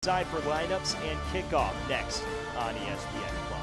Side for lineups and kickoff next on ESPN Plus.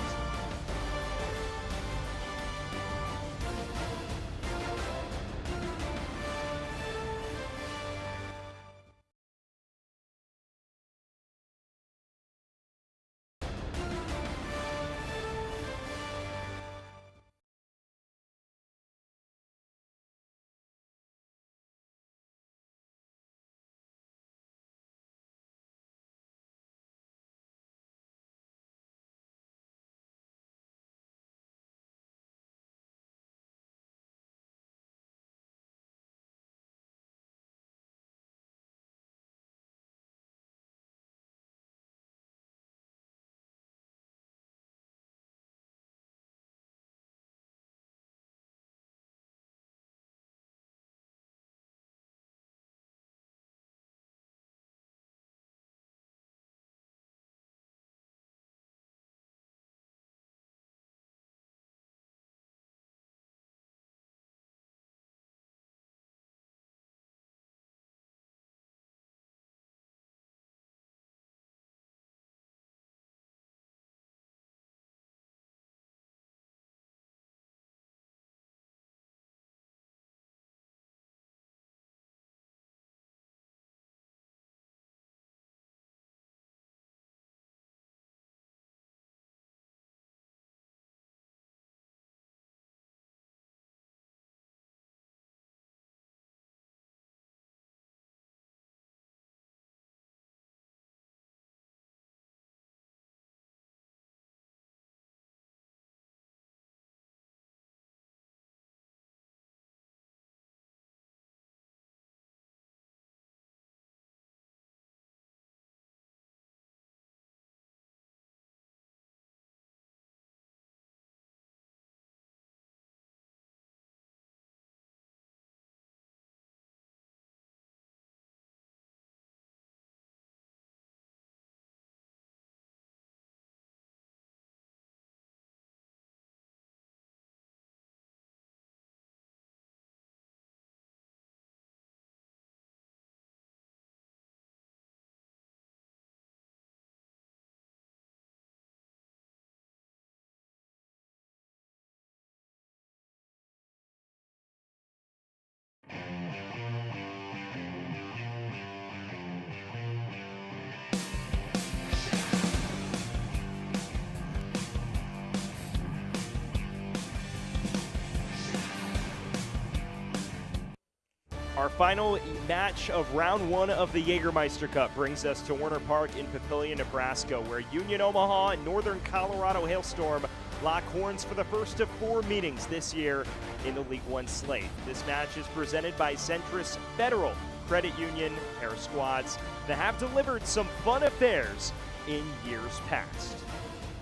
Our final match of round one of the Jagermeister Cup brings us to Werner Park in Papillion, Nebraska, where Union Omaha and Northern Colorado Hailstorm lock horns for the first of 4 meetings this year in the League One slate. This match is presented by Centris Federal Credit Union, pair of squads that have delivered some fun affairs in years past.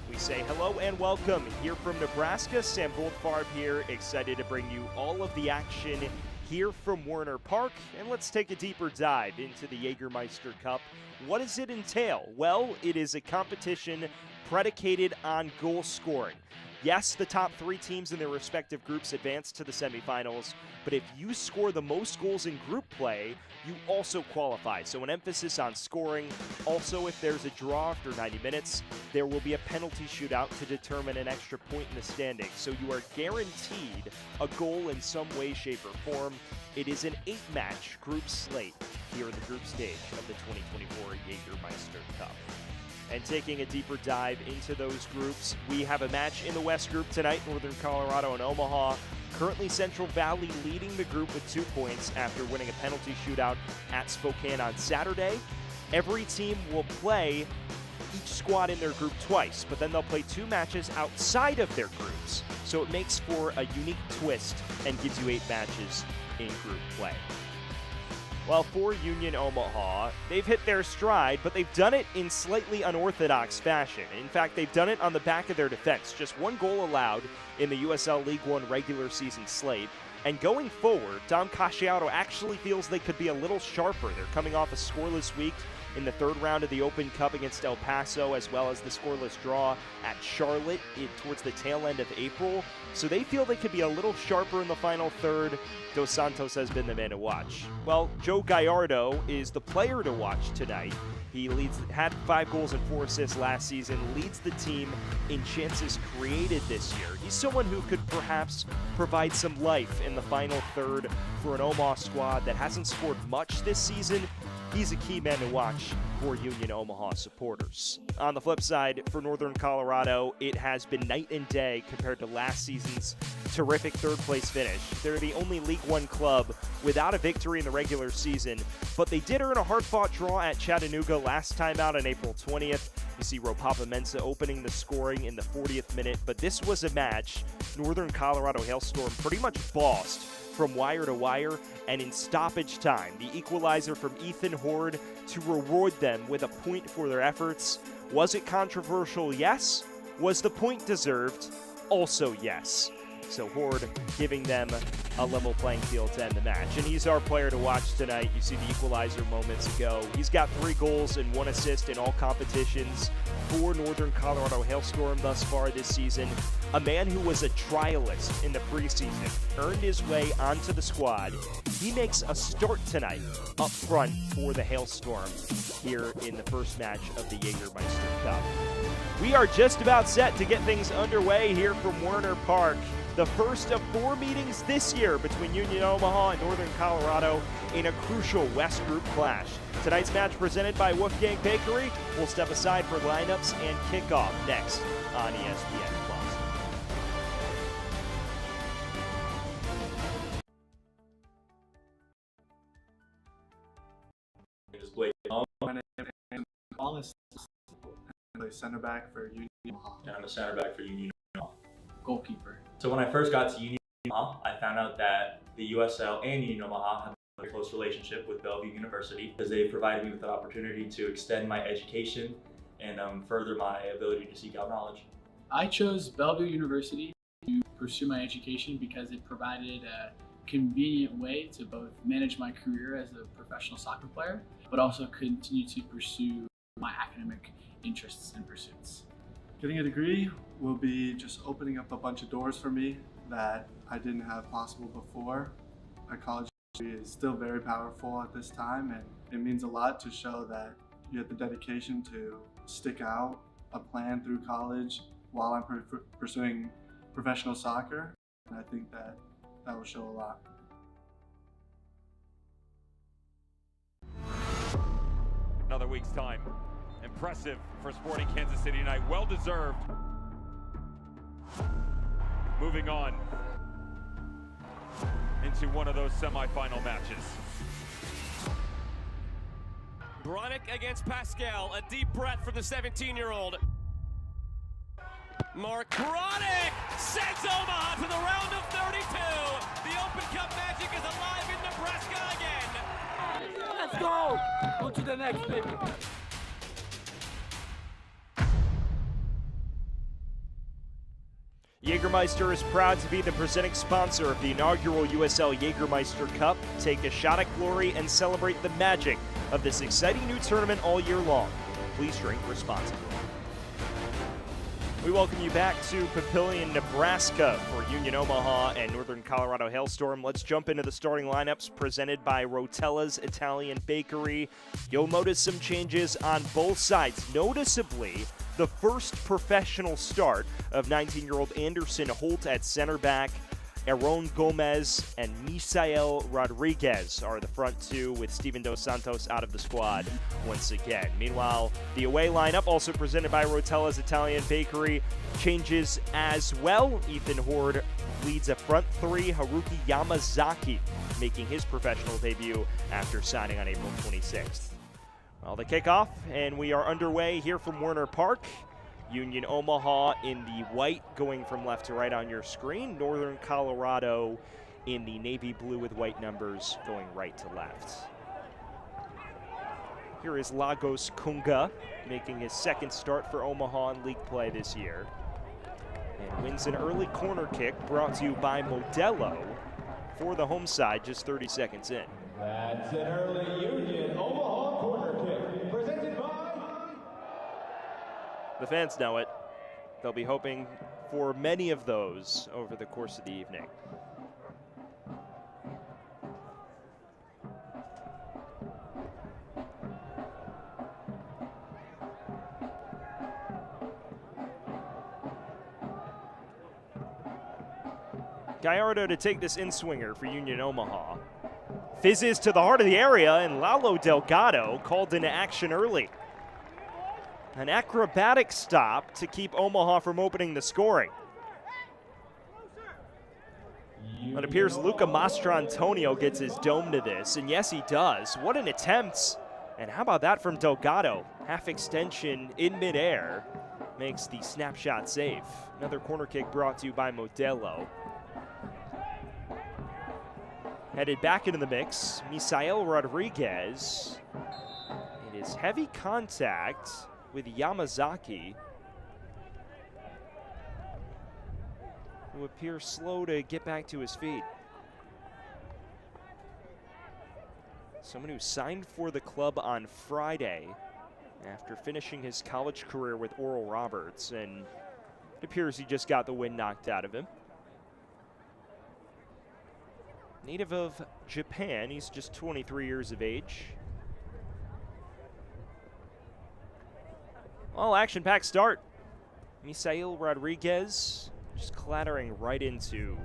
We say hello and welcome here from Nebraska. Sam Goldfarb here, excited to bring you all of the action here from Werner Park, and let's take a deeper dive into the Jagermeister Cup. What does it entail? Well, it is a competition predicated on goal scoring. Yes, the top 3 teams in their respective groups advance to the semifinals, but if you score the most goals in group play, you also qualify. So an emphasis on scoring. Also, if there's a draw after 90 minutes, there will be a penalty shootout to determine an extra point in the standings. So you are guaranteed a goal in some way, shape, or form. It is an 8-match group slate here in the group stage of the 2024 Jagermeister Cup. And taking a deeper dive into those groups, we have a match in the West group tonight, Northern Colorado and Omaha. Currently Central Valley leading the group with 2 points after winning a penalty shootout at Spokane on Saturday. Every team will play each squad in their group twice, but then they'll play 2 matches outside of their groups. So it makes for a unique twist and gives you 8 matches in group play. Well, for Union Omaha, they've hit their stride, but they've done it in slightly unorthodox fashion. In fact, they've done it on the back of their defense. Just 1 goal allowed in the USL League One regular season slate. And going forward, Dom Casciato actually feels they could be a little sharper. They're coming off a scoreless week in the third round of the Open Cup against El Paso, as well as the scoreless draw at Charlotte towards the tail end of April. So they feel they could be a little sharper in the final third. Dos Santos has been the man to watch. Well, Joe Gallardo is the player to watch tonight. He had 5 goals and 4 assists last season, leads the team in chances created this year. He's someone who could perhaps provide some life in the final third for an Omaha squad that hasn't scored much this season. He's a key man to watch for Union Omaha supporters. On the flip side, for Northern Colorado, it has been night and day compared to last season's terrific third-place finish. They're the only League One club without a victory in the regular season, but they did earn a hard-fought draw at Chattanooga last time out on April 20th. You see Ropapa Mensah opening the scoring in the 40th minute, but this was a match Northern Colorado Hailstorm pretty much bossed from wire to wire, and in stoppage time, the equalizer from Ethan Horde to reward them with a point for their efforts. Was it controversial? Yes. Was the point deserved? Also yes. So Horde giving them a level playing field to end the match. And he's our player to watch tonight. You see the equalizer moments ago. He's got 3 goals and 1 assist in all competitions for Northern Colorado Hailstorm thus far this season. A man who was a trialist in the preseason, earned his way onto the squad. He makes a start tonight up front for the Hailstorm here in the first match of the Jagermeister Cup. We are just about set to get things underway here from Werner Park. The first of 4 meetings this year between Union Omaha and Northern Colorado in a crucial West Group clash. Tonight's match presented by Wolfgang Bakery. We'll step aside for lineups and kickoff next on ESPN+. My name is Wallace. I play center back for Union Omaha. And I'm a center back for Union Omaha. Goalkeeper. So when I first got to Union Omaha, I found out that the USL and Union Omaha have a very close relationship with Bellevue University, because they provided me with an opportunity to extend my education and further my ability to seek out knowledge. I chose Bellevue University to pursue my education because it provided a convenient way to both manage my career as a professional soccer player, but also continue to pursue my academic interests and pursuits. Getting a degree will be just opening up a bunch of doors for me that I didn't have possible before. A college degree is still very powerful at this time, and it means a lot to show that you have the dedication to stick out a plan through college while I'm pursuing professional soccer. And I think that will show a lot. Another week's time. Impressive for Sporting Kansas City tonight. Well deserved. Moving on into one of those semifinal matches. Bronick against Pascal. A deep breath from the 17-year-old. Mark Bronick sends Omaha to the round of 32. The Open Cup magic is alive in Nebraska again. Let's go! Go to the next, baby. Jägermeister is proud to be the presenting sponsor of the inaugural USL Jägermeister Cup. Take a shot at glory and celebrate the magic of this exciting new tournament all year long. Please drink responsibly. We welcome you back to Papillion, Nebraska for Union Omaha and Northern Colorado Hailstorm. Let's jump into the starting lineups presented by Rotella's Italian Bakery. You'll notice some changes on both sides. Noticeably, the first professional start of 19-year-old Anderson Holt at center back. Aaron Gomez and Misael Rodriguez are the front two, with Steven Dos Santos out of the squad once again. Meanwhile, the away lineup, also presented by Rotella's Italian Bakery, changes as well. Ethan Horde leads a front three. Haruki Yamazaki making his professional debut after signing on April 26th. Well, the kickoff, and we are underway here from Werner Park. Union Omaha in the white, going from left to right on your screen. Northern Colorado in the navy blue with white numbers, going right to left. Here is Lagos Kunga making his second start for Omaha in league play this year. And wins an early corner kick brought to you by Modelo for the home side just 30 seconds in. That's an early Union Omaha corner kick. The fans know it. They'll be hoping for many of those over the course of the evening. Gallardo to take this in-swinger for Union Omaha. Fizzes to the heart of the area, and Lalo Delgado called into action early. An acrobatic stop to keep Omaha from opening the scoring. It appears Luca Mastrantonio gets his dome to this, and yes, he does. What an attempt. And how about that from Delgado? Half extension in midair makes the snapshot save. Another corner kick brought to you by Modelo. Headed back into the mix, Misael Rodriguez. It is heavy contact with Yamazaki, who appears slow to get back to his feet. Someone who signed for the club on Friday after finishing his college career with Oral Roberts, and it appears he just got the wind knocked out of him. Native of Japan, he's just 23 years of age. Well, action-packed start. Misael Rodriguez just clattering right into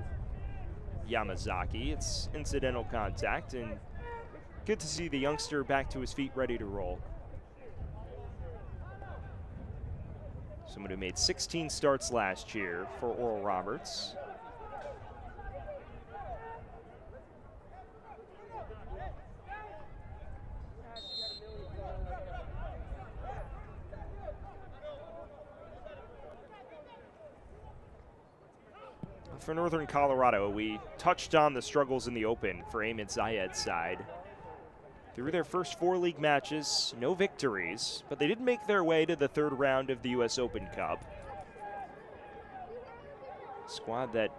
Yamazaki. It's incidental contact, and good to see the youngster back to his feet, ready to roll. Someone who made 16 starts last year for Oral Roberts. For Northern Colorado, we touched on the struggles in the Open for Ahmed Zayed's side. Through their first 4 league matches, no victories, but they did make their way to the 3rd round of the US Open Cup. A squad that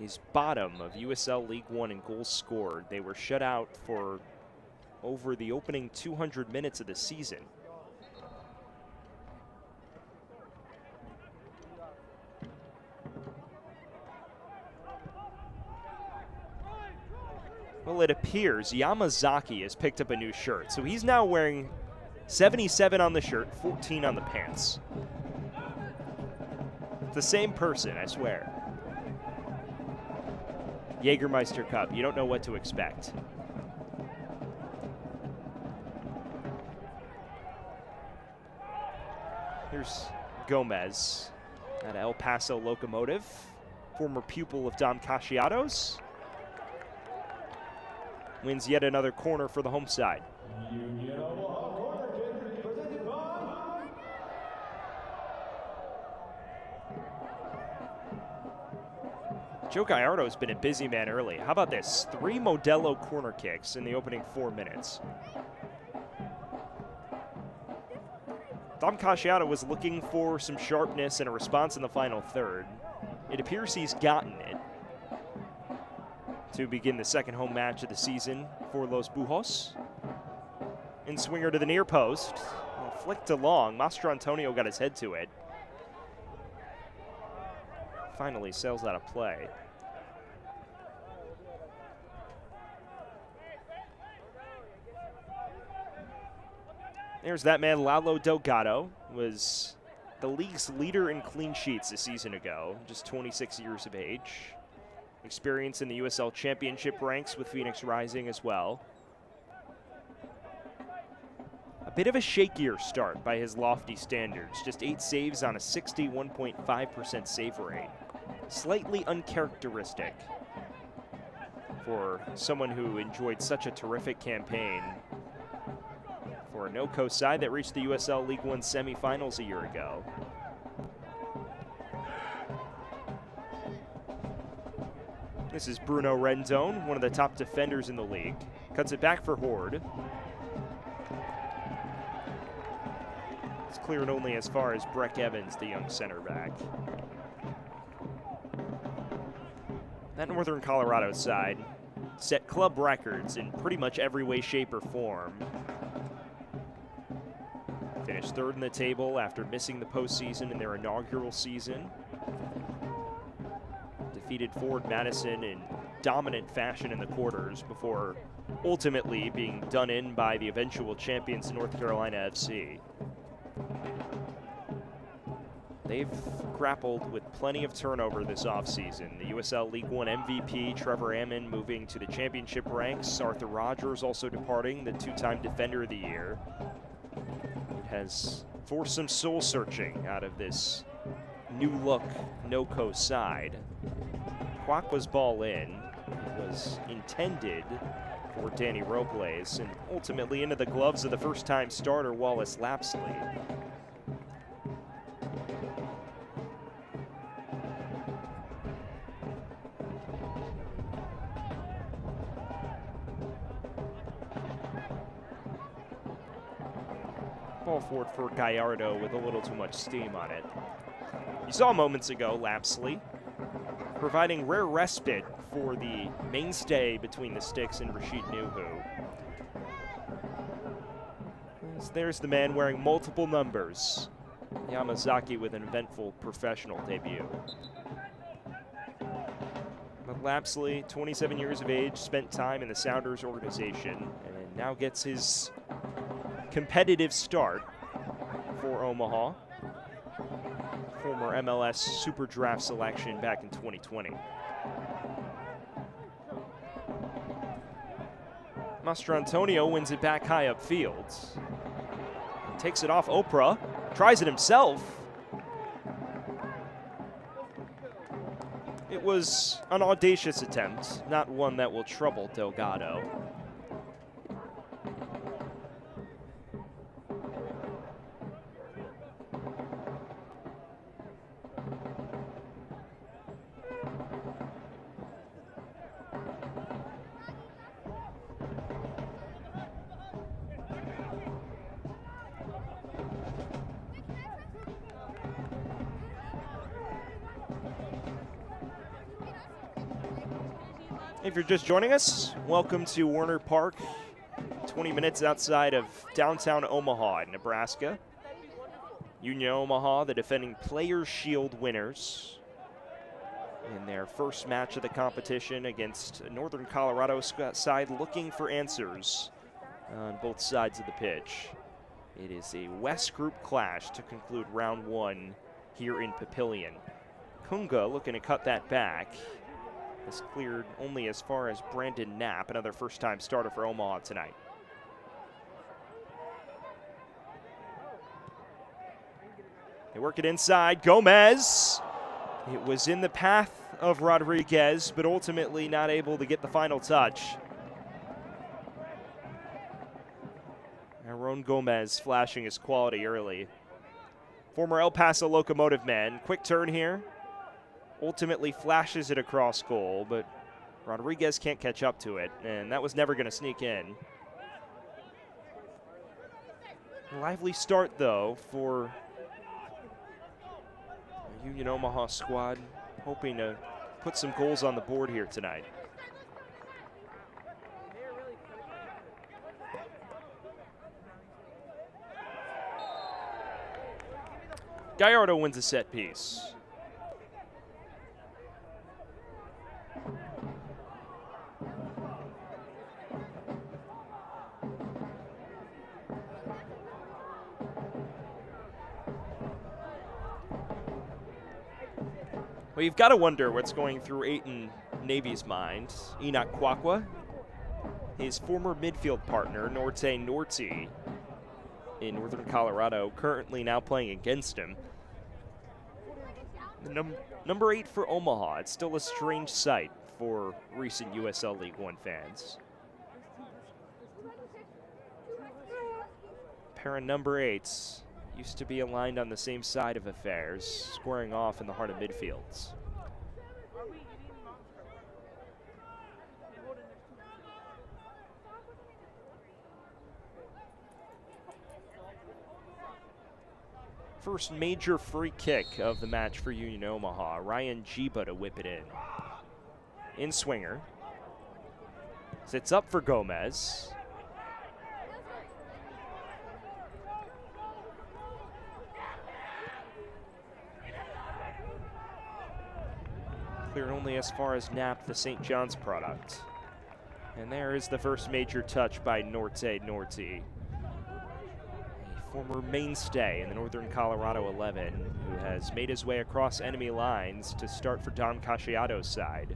is bottom of USL League One in goals scored. They were shut out for over the opening 200 minutes of the season. Well, it appears Yamazaki has picked up a new shirt, so he's now wearing 77 on the shirt, 14 on the pants. It's the same person, I swear. Jagermeister Cup, you don't know what to expect. Here's Gomez at El Paso Locomotive, former pupil of Dom Casciado's. Wins yet another corner for the home side. Joe Gallardo's been a busy man early. How about this? 3 Modelo corner kicks in the opening 4 minutes. Dom Casciado was looking for some sharpness and a response in the final third. It appears he's gotten it to begin the second home match of the season for Los Bujos. In swinger to the near post. Well, flicked along. Mastrantonio got his head to it. Finally sails out of play. There's that man, Lalo Delgado, was the league's leader in clean sheets a season ago, just 26 years of age. Experience in the USL Championship ranks with Phoenix Rising as well. A bit of a shakier start by his lofty standards, just 8 saves on a 61.5% save rate. Slightly uncharacteristic for someone who enjoyed such a terrific campaign for a no-coast side that reached the USL League One semifinals a year ago. This is Bruno Rendon, one of the top defenders in the league. Cuts it back for Horde. It's cleared only as far as Breck Evans, the young center back. That Northern Colorado side set club records in pretty much every way, shape, or form. finished third in the table after missing the postseason in their inaugural season. Defeated Ford Madison in dominant fashion in the quarters before ultimately being done in by the eventual champions North Carolina FC. They've grappled with plenty of turnover this offseason. The USL League One MVP, Trevor Ammon, moving to the championship ranks. Arthur Rogers also departing, the two-time Defender of the Year. It has forced some soul-searching out of this new-look NoCo side. Kwakwa's ball in was intended for Danny Robles and ultimately into the gloves of the first-time starter Wallace Lapsley. Ball forward for Gallardo with a little too much steam on it. You saw moments ago Lapsley providing rare respite for the mainstay between the sticks and Rashid Nuhu. There's the man wearing multiple numbers. Yamazaki with an eventful professional debut. But Lapsley, 27 years of age, spent time in the Sounders organization and now gets his competitive start for Omaha. Former MLS Super Draft selection back in 2020. Mastrantonio wins it back high upfield. Takes it off Oprah, tries it himself. It was an audacious attempt, not one that will trouble Delgado. If you're just joining us, welcome to Werner Park, 20 minutes outside of downtown Omaha in Nebraska. Union Omaha, the defending Players' Shield winners in their first match of the competition against a Northern Colorado side looking for answers on both sides of the pitch. It is a West Group clash to conclude round one here in Papillion. Kunga looking to cut that back. Has cleared only as far as Brandon Knapp, another first-time starter for Omaha tonight. They work it inside. Gomez. It was in the path of Rodriguez, but ultimately not able to get the final touch. Aaron Gomez flashing his quality early. Former El Paso Locomotive man. Quick turn here. Ultimately flashes it across goal, but Rodriguez can't catch up to it, and that was never going to sneak in. A lively start, though, for the Union Omaha squad, hoping to put some goals on the board here tonight. Gallardo wins a set piece. Well, you've got to wonder what's going through Ayton Navy's mind. Enoch Kwakwa, his former midfield partner, Norte Norte, in Northern Colorado, currently now playing against him. The number 8 for Omaha. It's still a strange sight for recent USL League One fans. Pair of number 8s used to be aligned on the same side of affairs, squaring off in the heart of midfields. First major free kick of the match for Union Omaha. Ryan Jiba to whip it in. In swinger. Sits up for Gomez. Cleared only as far as Knapp, the St. John's product. And there is the first major touch by Norte Norti, a former mainstay in the Northern Colorado 11 who has made his way across enemy lines to start for Dom Casciato's side.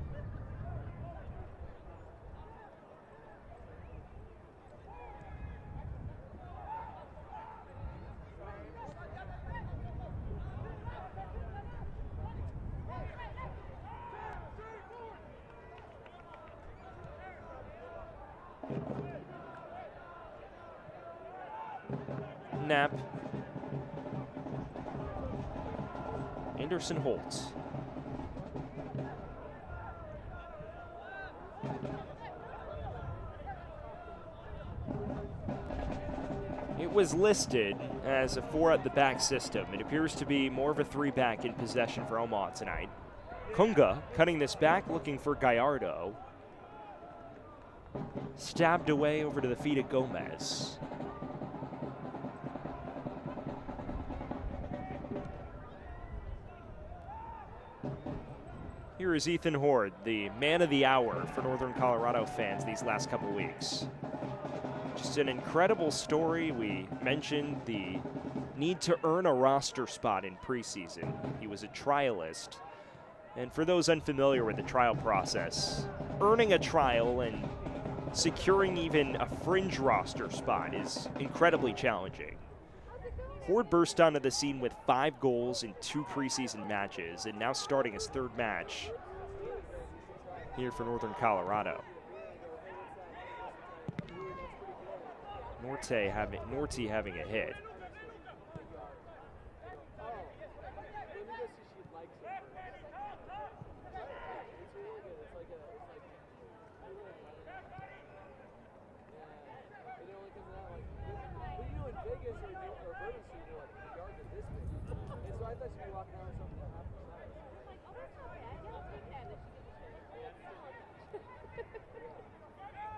Knapp. Anderson Holtz. It was listed as a 4 at the back system. It appears to be more of a 3 back in possession for Omaha tonight. Kunga cutting this back, looking for Gallardo. Stabbed away over to the feet of Gomez. Here is Ethan Horde, the man of the hour for Northern Colorado fans these last couple weeks. Just an incredible story. We mentioned the need to earn a roster spot in preseason. He was a trialist. And for those unfamiliar with the trial process, earning a trial and securing even a fringe roster spot is incredibly challenging. Horde burst onto the scene with 5 goals in 2 preseason matches, and now starting his 3rd match here for Northern Colorado. Norte having a hit.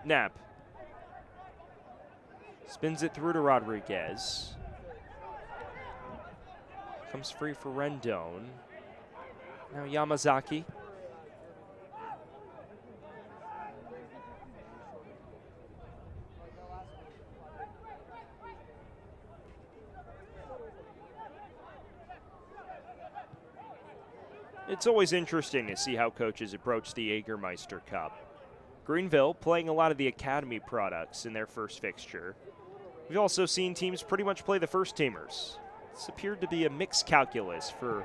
Knapp spins it through to Rodriguez. Comes free for Rendon. Now Yamazaki. It's always interesting to see how coaches approach the Jagermeister Cup. Greenville playing a lot of the Academy products in their first fixture. We've also seen teams pretty much play the first teamers. It's appeared to be a mixed calculus for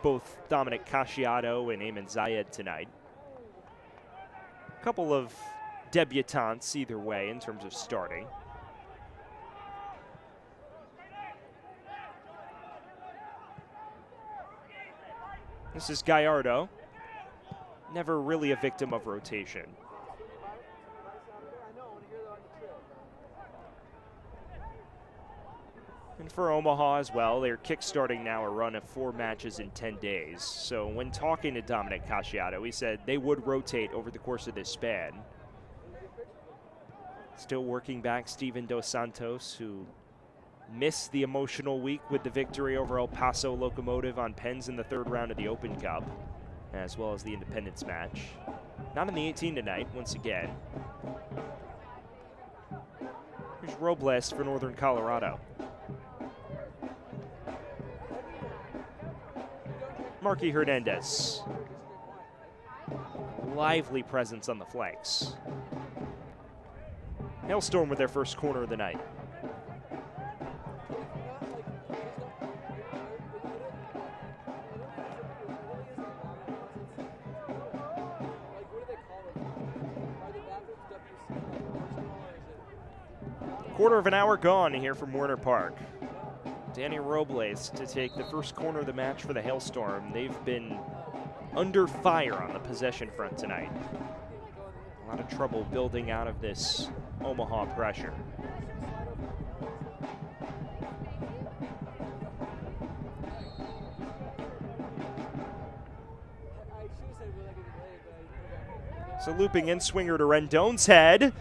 both Dominic Casciato and Eamon Zayed tonight. A couple of debutantes either way in terms of starting. This is Gallardo. Never really a victim of rotation. And for Omaha as well, they're kickstarting now a run of 4 matches in 10 days. So when talking to Dominic Casciato, he said they would rotate over the course of this span. Still working back Steven Dos Santos, who missed the emotional week with the victory over El Paso Locomotive on Pens in the 3rd round of the Open Cup, as well as the Independence match. Not in the 18 tonight, once again. Here's Robles for Northern Colorado. Marky Hernandez. Lively presence on the flanks. Hailstorm with their first corner of the night. Quarter of an hour gone here from Werner Park. Danny Robles to take the first corner of the match for the Hailstorm. They've been under fire on the possession front tonight. A lot of trouble building out of this Omaha pressure. So looping in, swinger to Rendon's head.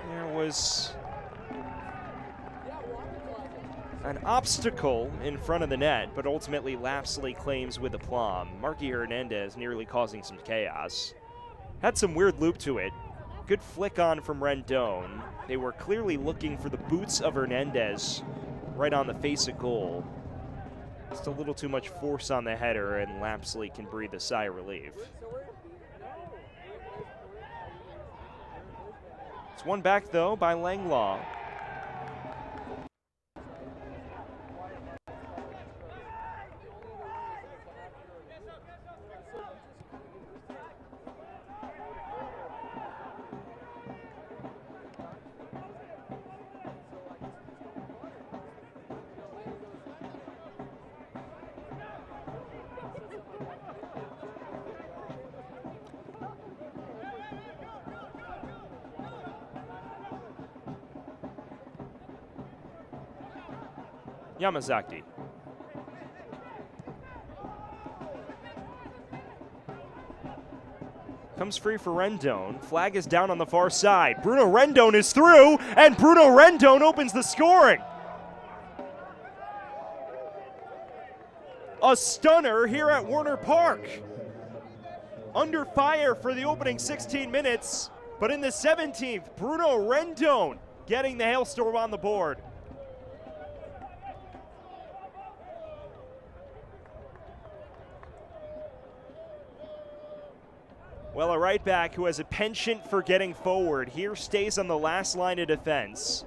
There was an obstacle in front of the net, but ultimately Lapsley claims with aplomb. Marky Hernandez nearly causing some chaos. Had some weird loop to it. Good flick on from Rendon. They were clearly looking for the boots of Hernandez right on the face of goal. Just a little too much force on the header, and Lapsley can breathe a sigh of relief. It's one back, though, by Langlaw. Yamazaki. Comes free for Rendon. Flag is down on the far side. Bruno Rendon is through, and Bruno Rendon opens the scoring. A stunner here at Werner Park. Under fire for the opening 16 minutes, but in the 17th, Bruno Rendon getting the Hailstorm on the board. Well, a right back who has a penchant for getting forward here stays on the last line of defense.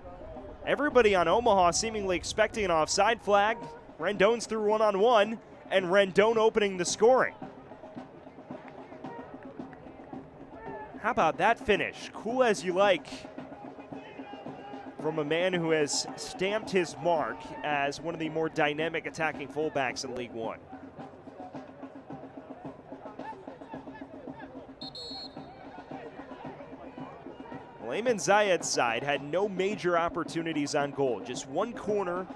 Everybody on Omaha seemingly expecting an offside flag. Rendon's through one-on-one, and Rendon opening the scoring. How about that finish? Cool as you like from a man who has stamped his mark as one of the more dynamic attacking fullbacks in League One. Ayman Zayed's side had no major opportunities on goal, just one corner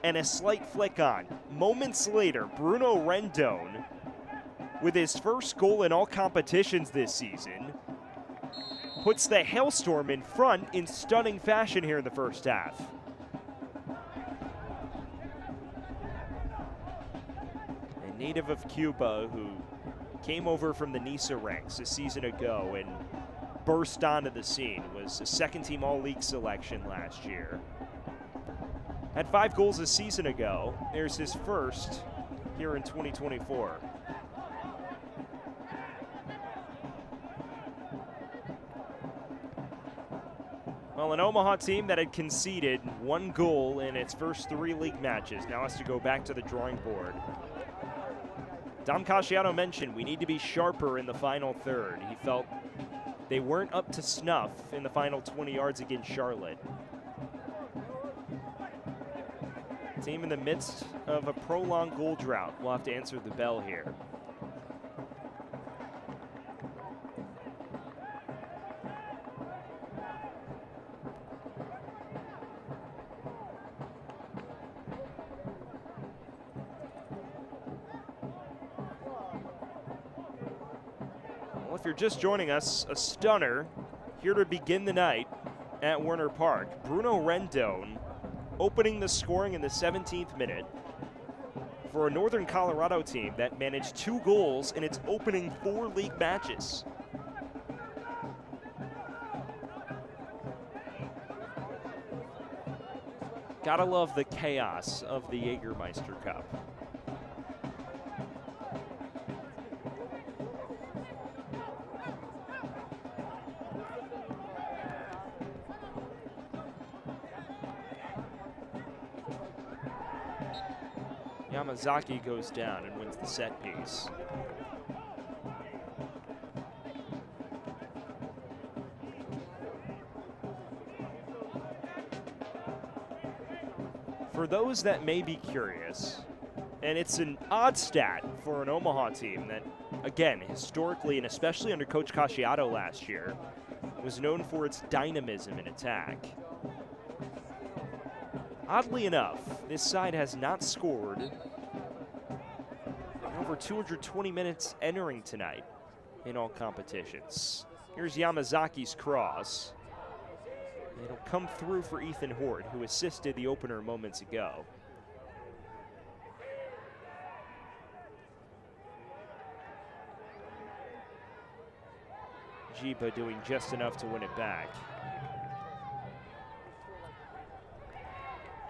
and a slight flick on. Moments later, Bruno Rendon, with his first goal in all competitions this season, puts the Hailstorm in front in stunning fashion here in the first half. A native of Cuba who came over from the Nisa ranks a season ago and burst onto the scene, was a second-team All-League selection last year. Had 5 goals a season ago. There's his first here in 2024. Well, an Omaha team that had conceded 1 goal in its first 3 league matches now has to go back to the drawing board. Dom Casciato mentioned we need to be sharper in the final third. He felt they weren't up to snuff in the final 20 yards against Charlotte. Team in the midst of a prolonged goal drought. We'll have to answer the bell here. If you're just joining us, a stunner here to begin the night at Werner Park. Bruno Rendon opening the scoring in the 17th minute for a Northern Colorado team that managed 2 goals in its opening 4 league matches. Gotta love the chaos of the Jagermeister Cup. Yamazaki goes down and wins the set piece. For those that may be curious, and it's an odd stat for an Omaha team that, again, historically and especially under Coach Casciato last year, was known for its dynamism in attack. Oddly enough, this side has not scored in over 220 minutes entering tonight in all competitions. Here's Yamazaki's cross. It'll come through for Ethan Hort, who assisted the opener moments ago. Jiba doing just enough to win it back.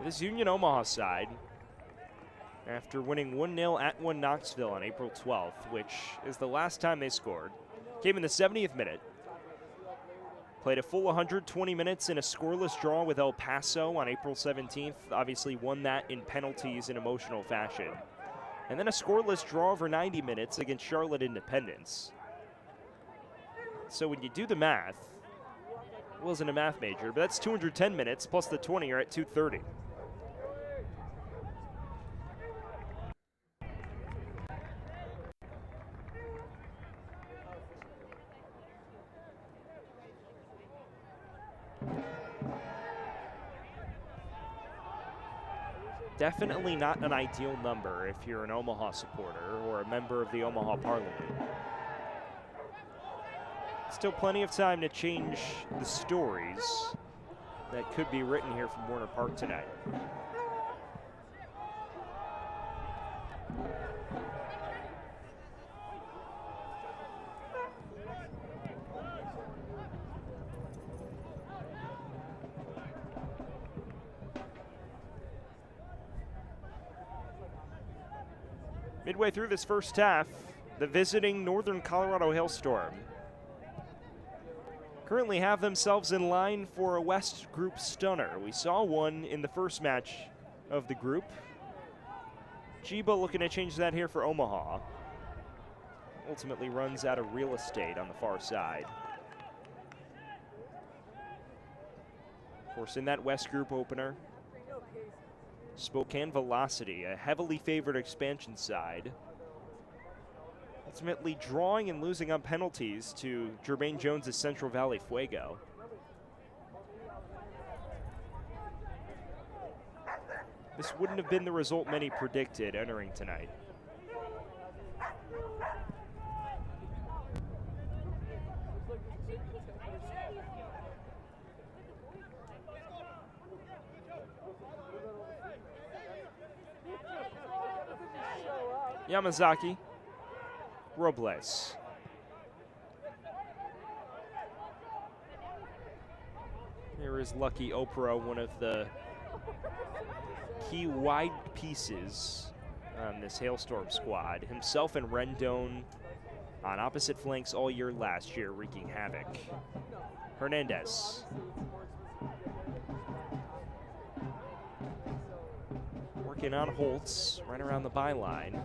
This Union Omaha side, after winning 1-0 at 1 Knoxville on April 12th, which is the last time they scored, came in the 70th minute. Played a full 120 minutes in a scoreless draw with El Paso on April 17th. Obviously won that in penalties in emotional fashion. And then a scoreless draw over 90 minutes against Charlotte Independence. So when you do the math, I wasn't a math major, but that's 210 minutes plus the 20, you're at 230. Definitely not an ideal number if you're an Omaha supporter or a member of the Omaha Parliament. Still plenty of time to change the stories that could be written here from Warner Park tonight. Midway through this first half, the visiting Northern Colorado Hailstorm currently have themselves in line for a West Group stunner. We saw one in the first match of the group. Jiba looking to change that here for Omaha. Ultimately runs out of real estate on the far side. Of course, in that West Group opener, Spokane Velocity, a heavily favored expansion side, ultimately drawing and losing on penalties to Jermaine Jones' Central Valley Fuego. This wouldn't have been the result many predicted entering tonight. Yamazaki, Robles. There is Lucky Oprah, one of the key wide pieces on this Hailstorm squad. Himself and Rendon on opposite flanks all year last year, wreaking havoc. Hernandez. Working on Holtz, right around the byline.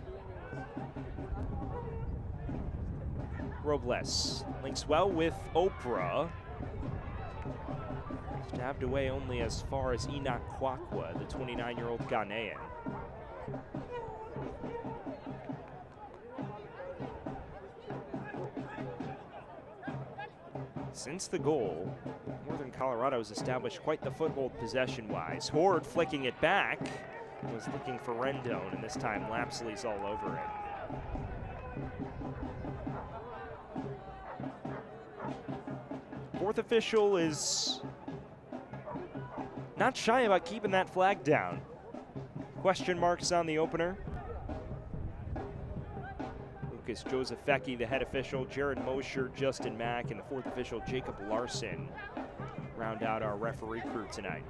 Robles links well with Oprah. Stabbed away only as far as Enoch Kwakwa, the 29-year-old Ghanaian. Since the goal, Northern Colorado has established quite the foothold possession-wise. Horde flicking it back, was looking for Rendon, and this time Lapsley's all over it. Fourth official is not shy about keeping that flag down. Question marks on the opener. Lucas Josephecki, the head official, Jared Mosher, Justin Mack, and the fourth official, Jacob Larson, round out our referee crew tonight.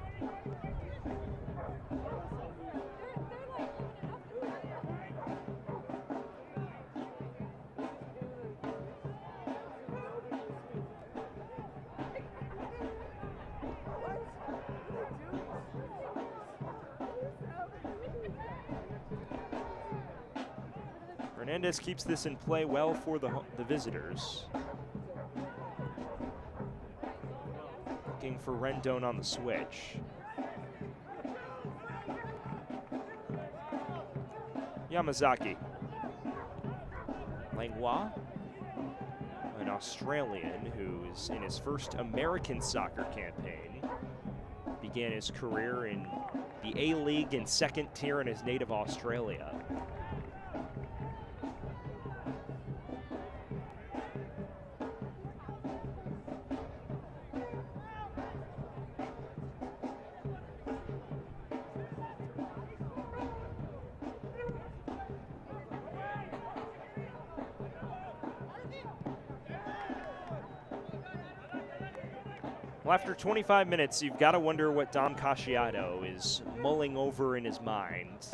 Hernandez keeps this in play well for the visitors. Looking for Rendon on the switch. Yamazaki. Langlois, an Australian who is in his first American soccer campaign. Began his career in the A-League and second tier in his native Australia. Well, after 25 minutes, you've got to wonder what Dom Casciato is mulling over in his mind.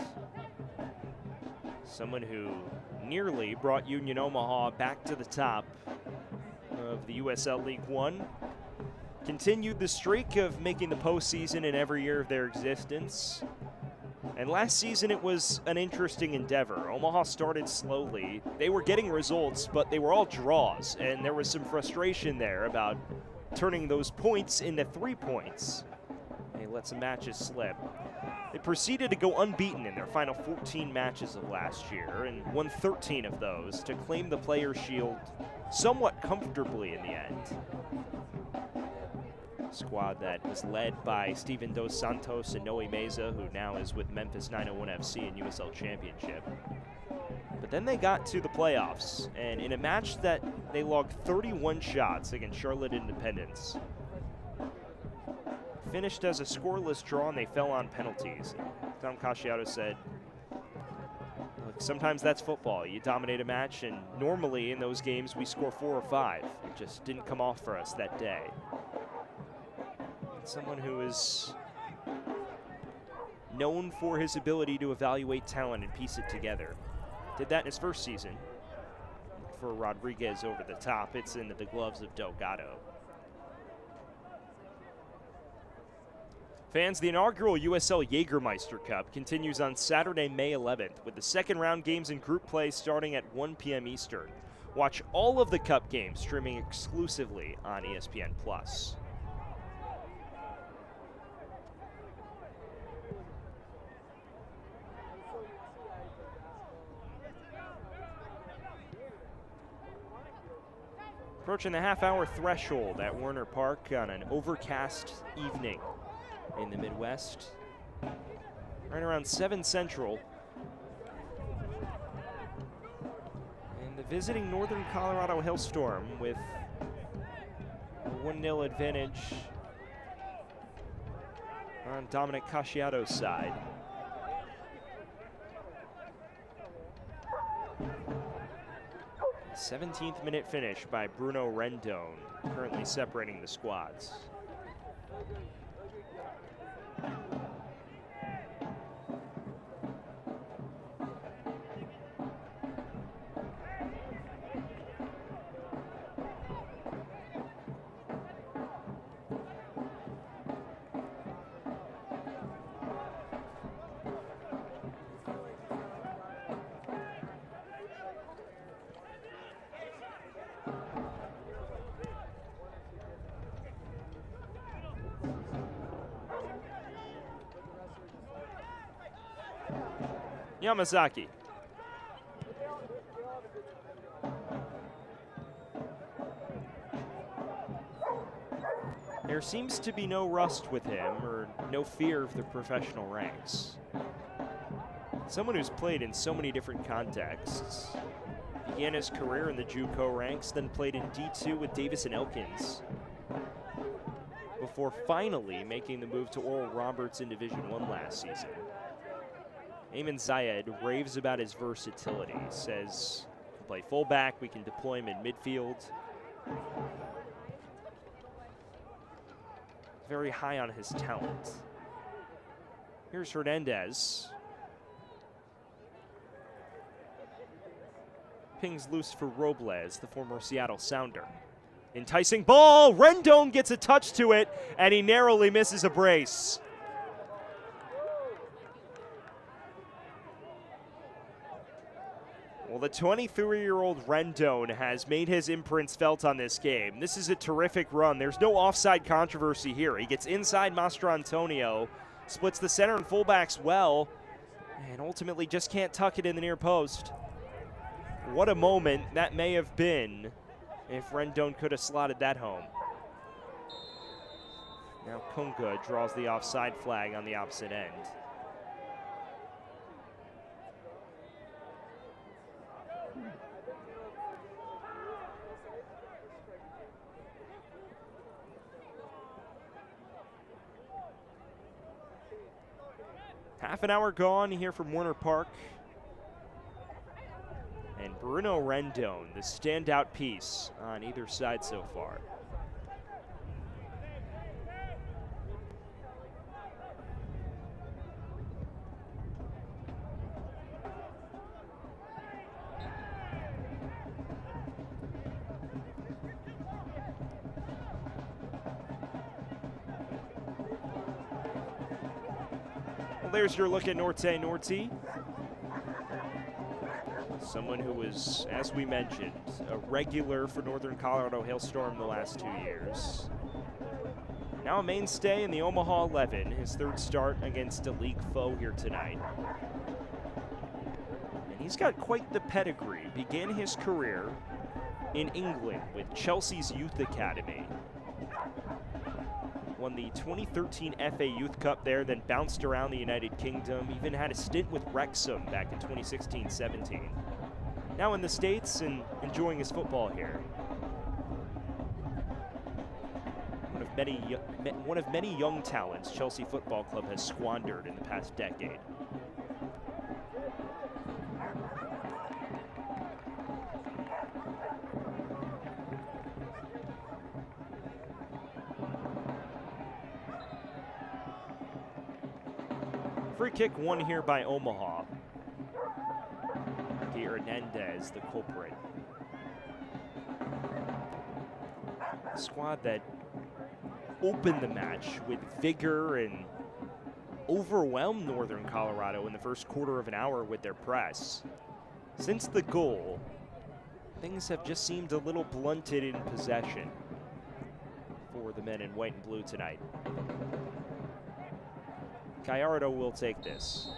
Someone who nearly brought Union Omaha back to the top of the USL League One. Continued the streak of making the postseason in every year of their existence. And last season it was an interesting endeavor. Omaha started slowly. They were getting results, but they were all draws, and there was some frustration there about turning those points into 3 points. They let some matches slip. They proceeded to go unbeaten in their final 14 matches of last year and won 13 of those to claim the Players' Shield somewhat comfortably in the end. A squad that was led by Steven Dos Santos and Noe Meza, who now is with Memphis 901 FC in USL Championship. But then they got to the playoffs, and in a match that they logged 31 shots against Charlotte Independence, finished as a scoreless draw, and they fell on penalties. Dom Casciato said, look, sometimes that's football. You dominate a match, and normally in those games we score 4 or 5. It just didn't come off for us that day. Someone who is known for his ability to evaluate talent and piece it together. Did that in his first season. For Rodriguez over the top, it's into the gloves of Delgado. Fans, the inaugural USL Jagermeister Cup continues on Saturday, May 11th, with the second round games in group play starting at 1 p.m. Eastern. Watch all of the Cup games streaming exclusively on ESPN+. Approaching the half-hour threshold at Werner Park on an overcast evening in the Midwest. Right around 7 Central. And the visiting Northern Colorado Hailstorm with a 1-0 advantage on Dominic Casciato's side. A 17th minute finish by Bruno Rendon, currently separating the squads. Yamazaki. There seems to be no rust with him, or no fear of the professional ranks. Someone who's played in so many different contexts. Began his career in the JUCO ranks, then played in D2 with Davis and Elkins, before finally making the move to Oral Roberts in Division I last season. Ayman Zayed raves about his versatility. He says, we can play fullback, we can deploy him in midfield. Very high on his talent. Here's Hernandez. Pings loose for Robles, the former Seattle Sounder. Enticing ball, Rendon gets a touch to it, and he narrowly misses a brace. Well, the 23-year-old Rendon has made his imprints felt on this game. This is a terrific run. There's no offside controversy here. He gets inside Mastro Antonio, splits the center and fullbacks well, and ultimately just can't tuck it in the near post. What a moment that may have been if Rendon could have slotted that home. Now Kunga draws the offside flag on the opposite end. Half an hour gone here from Werner Park. And Bruno Rendon, the standout piece on either side so far. Well, there's your look at Norte Norti. Someone who was, as we mentioned, a regular for Northern Colorado Hailstorm the last 2 years. Now a mainstay in the Omaha 11, his third start against a league foe here tonight. And he's got quite the pedigree. Began his career in England with Chelsea's Youth Academy. Won the 2013 FA Youth Cup there, then bounced around the United Kingdom, even had a stint with Wrexham back in 2016-17. Now in the States and enjoying his football here. One of many young talents Chelsea Football Club has squandered in the past decade. Free kick won here by Omaha. Hernandez, the culprit. A squad that opened the match with vigor and overwhelmed Northern Colorado in the first quarter of an hour with their press. Since the goal, things have just seemed a little blunted in possession for the men in white and blue tonight. Gallardo will take this.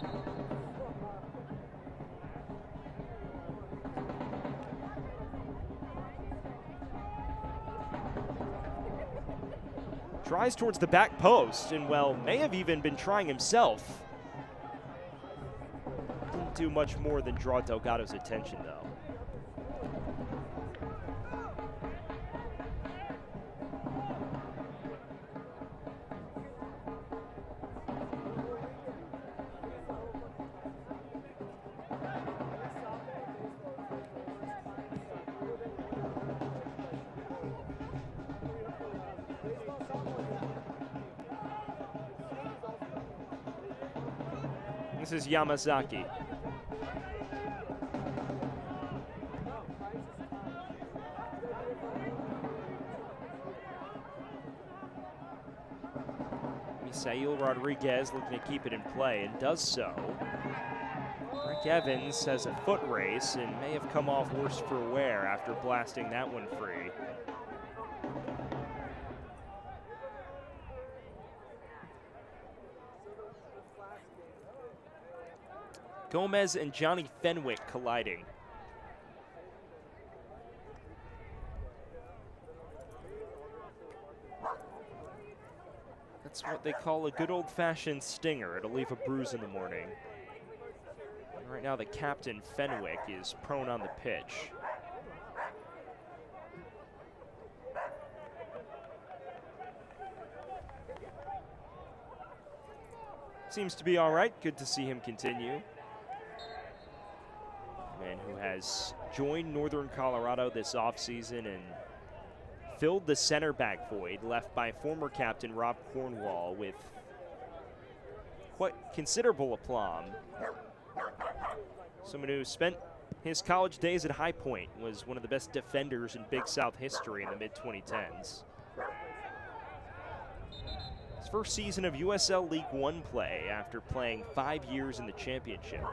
Tries towards the back post, and well, may have even been trying himself. Didn't do much more than draw Delgado's attention, though. This is Yamazaki. Misael Rodriguez looking to keep it in play and does so. Rick Evans has a foot race and may have come off worse for wear after blasting that one free. Gomez and Johnny Fenwick colliding. That's what they call a good old-fashioned stinger. It'll leave a bruise in the morning. And right now the captain, Fenwick, is prone on the pitch. Seems to be all right. Good to see him continue. Man who has joined Northern Colorado this offseason and filled the center back void left by former captain Rob Cornwall with quite considerable aplomb. Someone who spent his college days at High Point, was one of the best defenders in Big South history in the mid-2010s. His first season of USL League One play after playing 5 years in the championship.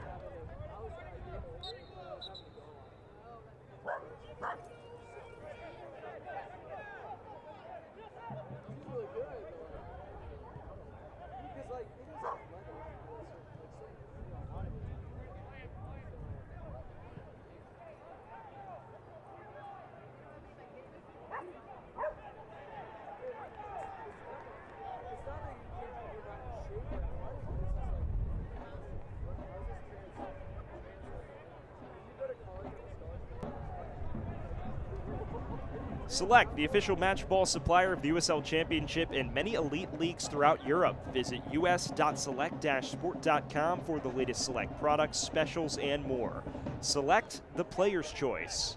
Select, the official match ball supplier of the USL Championship and many elite leagues throughout Europe. Visit us.select-sport.com for the latest Select products, specials, and more. Select, the player's choice.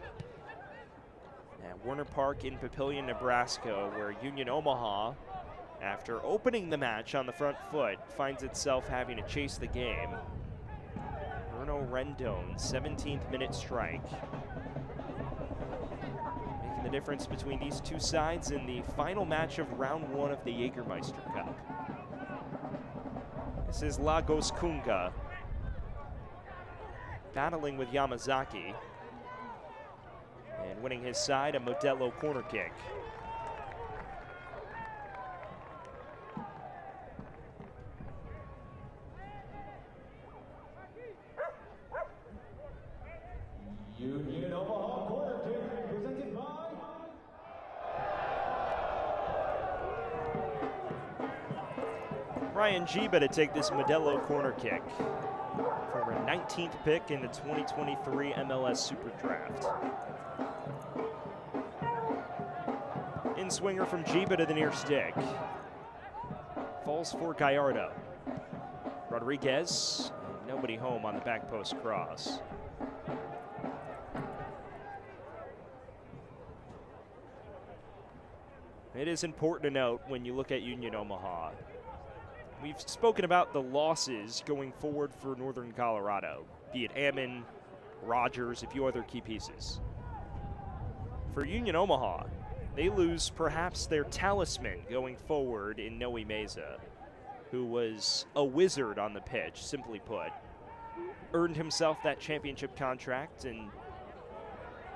At Warner Park in Papillion, Nebraska, where Union Omaha, after opening the match on the front foot, finds itself having to chase the game. Bruno Rendon, 17th minute strike. The difference between these two sides in the final match of round one of the Jägermeister Cup. This is Lagos Kunga battling with Yamazaki and winning his side a Modelo corner kick. Union Omaha corner kick presented by Ryan Jiba to take this Modelo corner kick for a 19th pick in the 2023 MLS Super Draft. In swinger from Jiba to the near stick. Falls for Gallardo. Rodriguez, nobody home on the back post cross. It is important to note when you look at Union Omaha. We've spoken about the losses going forward for Northern Colorado, be it Ammon, Rogers, a few other key pieces. For Union Omaha, they lose perhaps their talisman going forward in Noe Meza, who was a wizard on the pitch, simply put. Earned himself that championship contract, and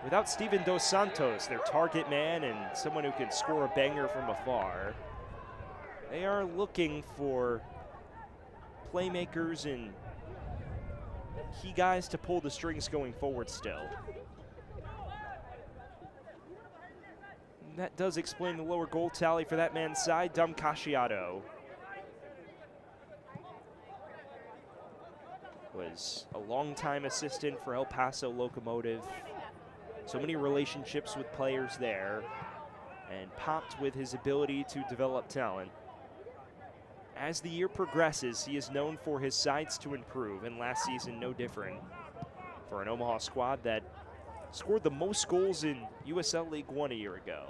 without Steven Dos Santos, their target man and someone who can score a banger from afar, they are looking for playmakers and key guys to pull the strings going forward still. And that does explain the lower goal tally for that man's side, Dom Casciato. Was a longtime assistant for El Paso Locomotive. So many relationships with players there, and popped with his ability to develop talent. As the year progresses, he is known for his sides to improve, and last season no different for an Omaha squad that scored the most goals in USL League One a year ago.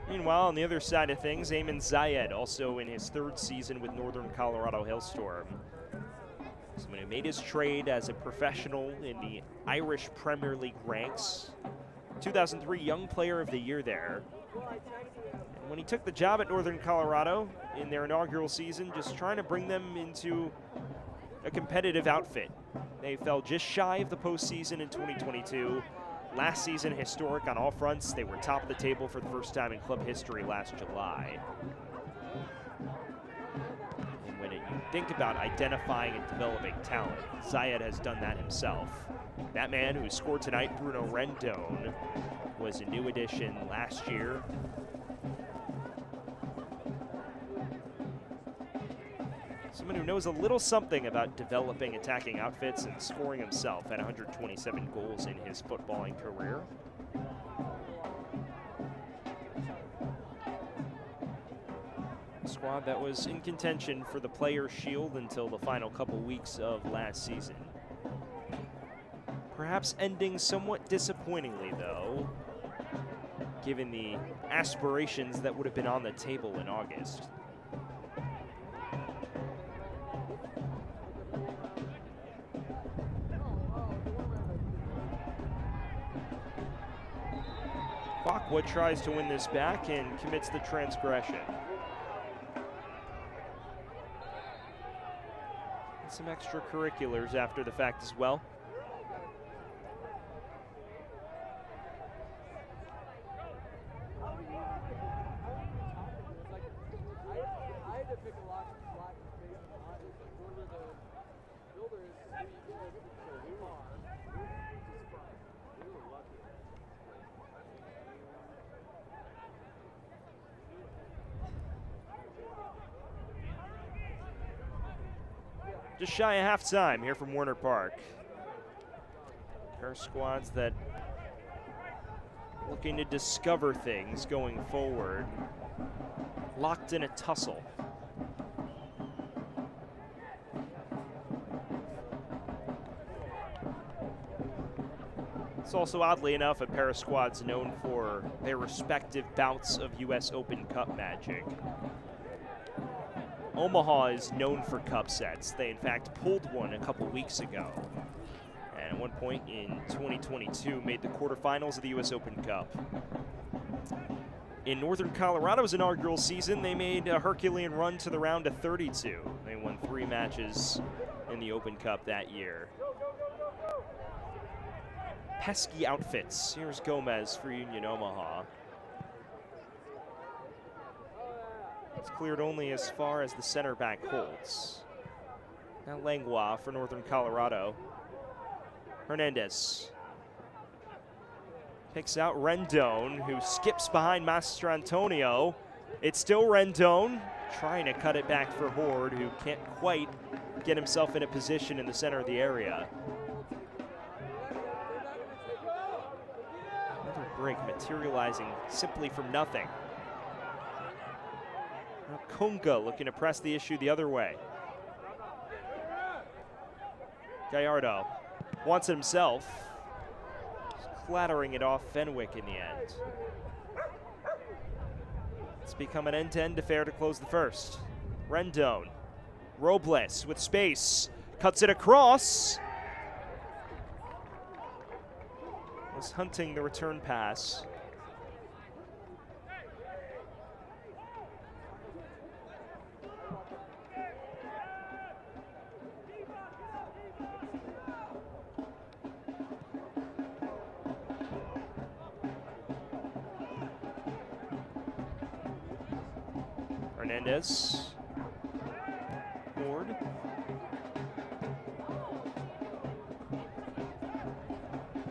Meanwhile, on the other side of things, Ayman Zayed, also in his third season with Northern Colorado Hailstorm. Someone who made his trade as a professional in the Irish Premier League ranks. 2003 Young Player of the Year there. And when he took the job at Northern Colorado in their inaugural season, just trying to bring them into a competitive outfit. They fell just shy of the postseason in 2022. Last season, historic on all fronts. They were top of the table for the first time in club history last July. And when you think about identifying and developing talent, Zayed has done that himself. That man who scored tonight, Bruno Rendon, was a new addition last year. Someone who knows a little something about developing attacking outfits and scoring himself at 127 goals in his footballing career. A squad that was in contention for the Players' Shield until the final couple weeks of last season. Perhaps ending somewhat disappointingly, though, given the aspirations that would have been on the table in August. Kwakwa tries to win this back and commits the transgression. And some extracurriculars after the fact as well. Just shy of halftime here from Warner Park. Our squads that looking to discover things going forward, locked in a tussle. It's also, oddly enough, a pair of squads known for their respective bouts of US Open Cup magic. Omaha is known for cup sets. They, in fact, pulled one a couple weeks ago. And at one point in 2022, made the quarterfinals of the US Open Cup. In Northern Colorado's inaugural season, they made a Herculean run to the round of 32. They won 3 matches in the Open Cup that year. Pesky outfits. Here's Gomez for Union Omaha. It's cleared only as far as the center back holds. Now Langlois for Northern Colorado. Hernandez picks out Rendon, who skips behind Mastrantonio. It's still Rendon trying to cut it back for Horde, who can't quite get himself in a position in the center of the area. Another break materializing simply from nothing. Now Kunga looking to press the issue the other way. Gallardo wants it himself. Clattering it off Fenwick in the end. It's become an end-to-end affair to close the first. Rendon. Robles with space. Cuts it across. Was hunting the return pass. Hernandez. Ward.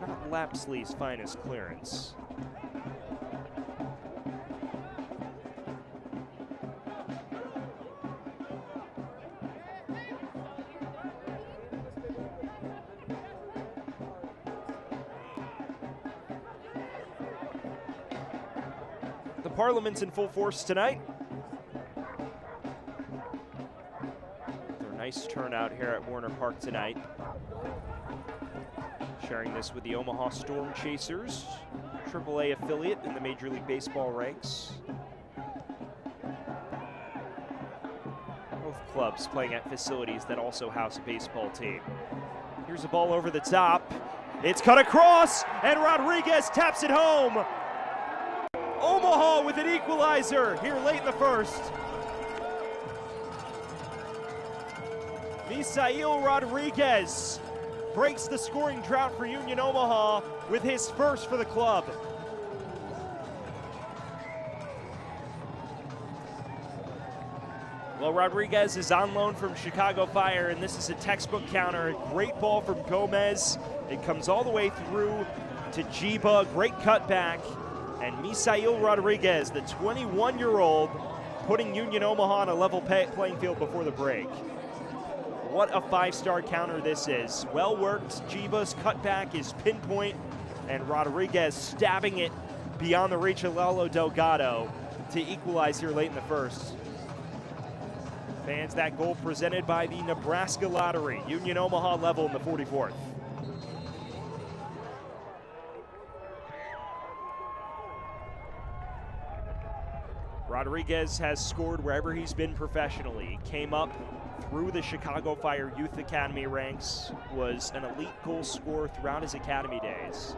Not Lapsley's finest clearance. The Parliament's in full force tonight. Nice turnout here at Warner Park tonight. Sharing this with the Omaha Storm Chasers, AAA affiliate in the Major League Baseball ranks. Both clubs playing at facilities that also house a baseball team. Here's a ball over the top. It's cut across, and Rodriguez taps it home. Omaha with an equalizer here late in the first. Misael Rodriguez breaks the scoring drought for Union Omaha with his first for the club. Well, Rodriguez is on loan from Chicago Fire, and this is a textbook counter. A great ball from Gomez. It comes all the way through to Jiba. Great cutback. And Misael Rodriguez, the 21-year-old, putting Union Omaha on a level playing field before the break. What a 5-star counter this is. Well worked. Jiba's cutback is pinpoint, and Rodriguez stabbing it beyond the reach of Lalo Delgado to equalize here late in the first. Fans, that goal presented by the Nebraska Lottery. Union Omaha level in the 44th. Rodriguez has scored wherever he's been professionally. He came up through the Chicago Fire Youth Academy ranks, was an elite goal scorer throughout his academy days,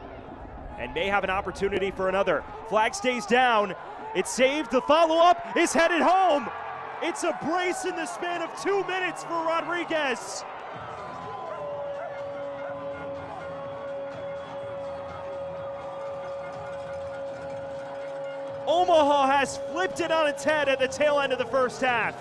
and may have an opportunity for another. Flag stays down. It's saved. The follow-up is headed home. It's a brace in the span of 2 minutes for Rodriguez. Omaha has flipped it on its head at the tail end of the first half.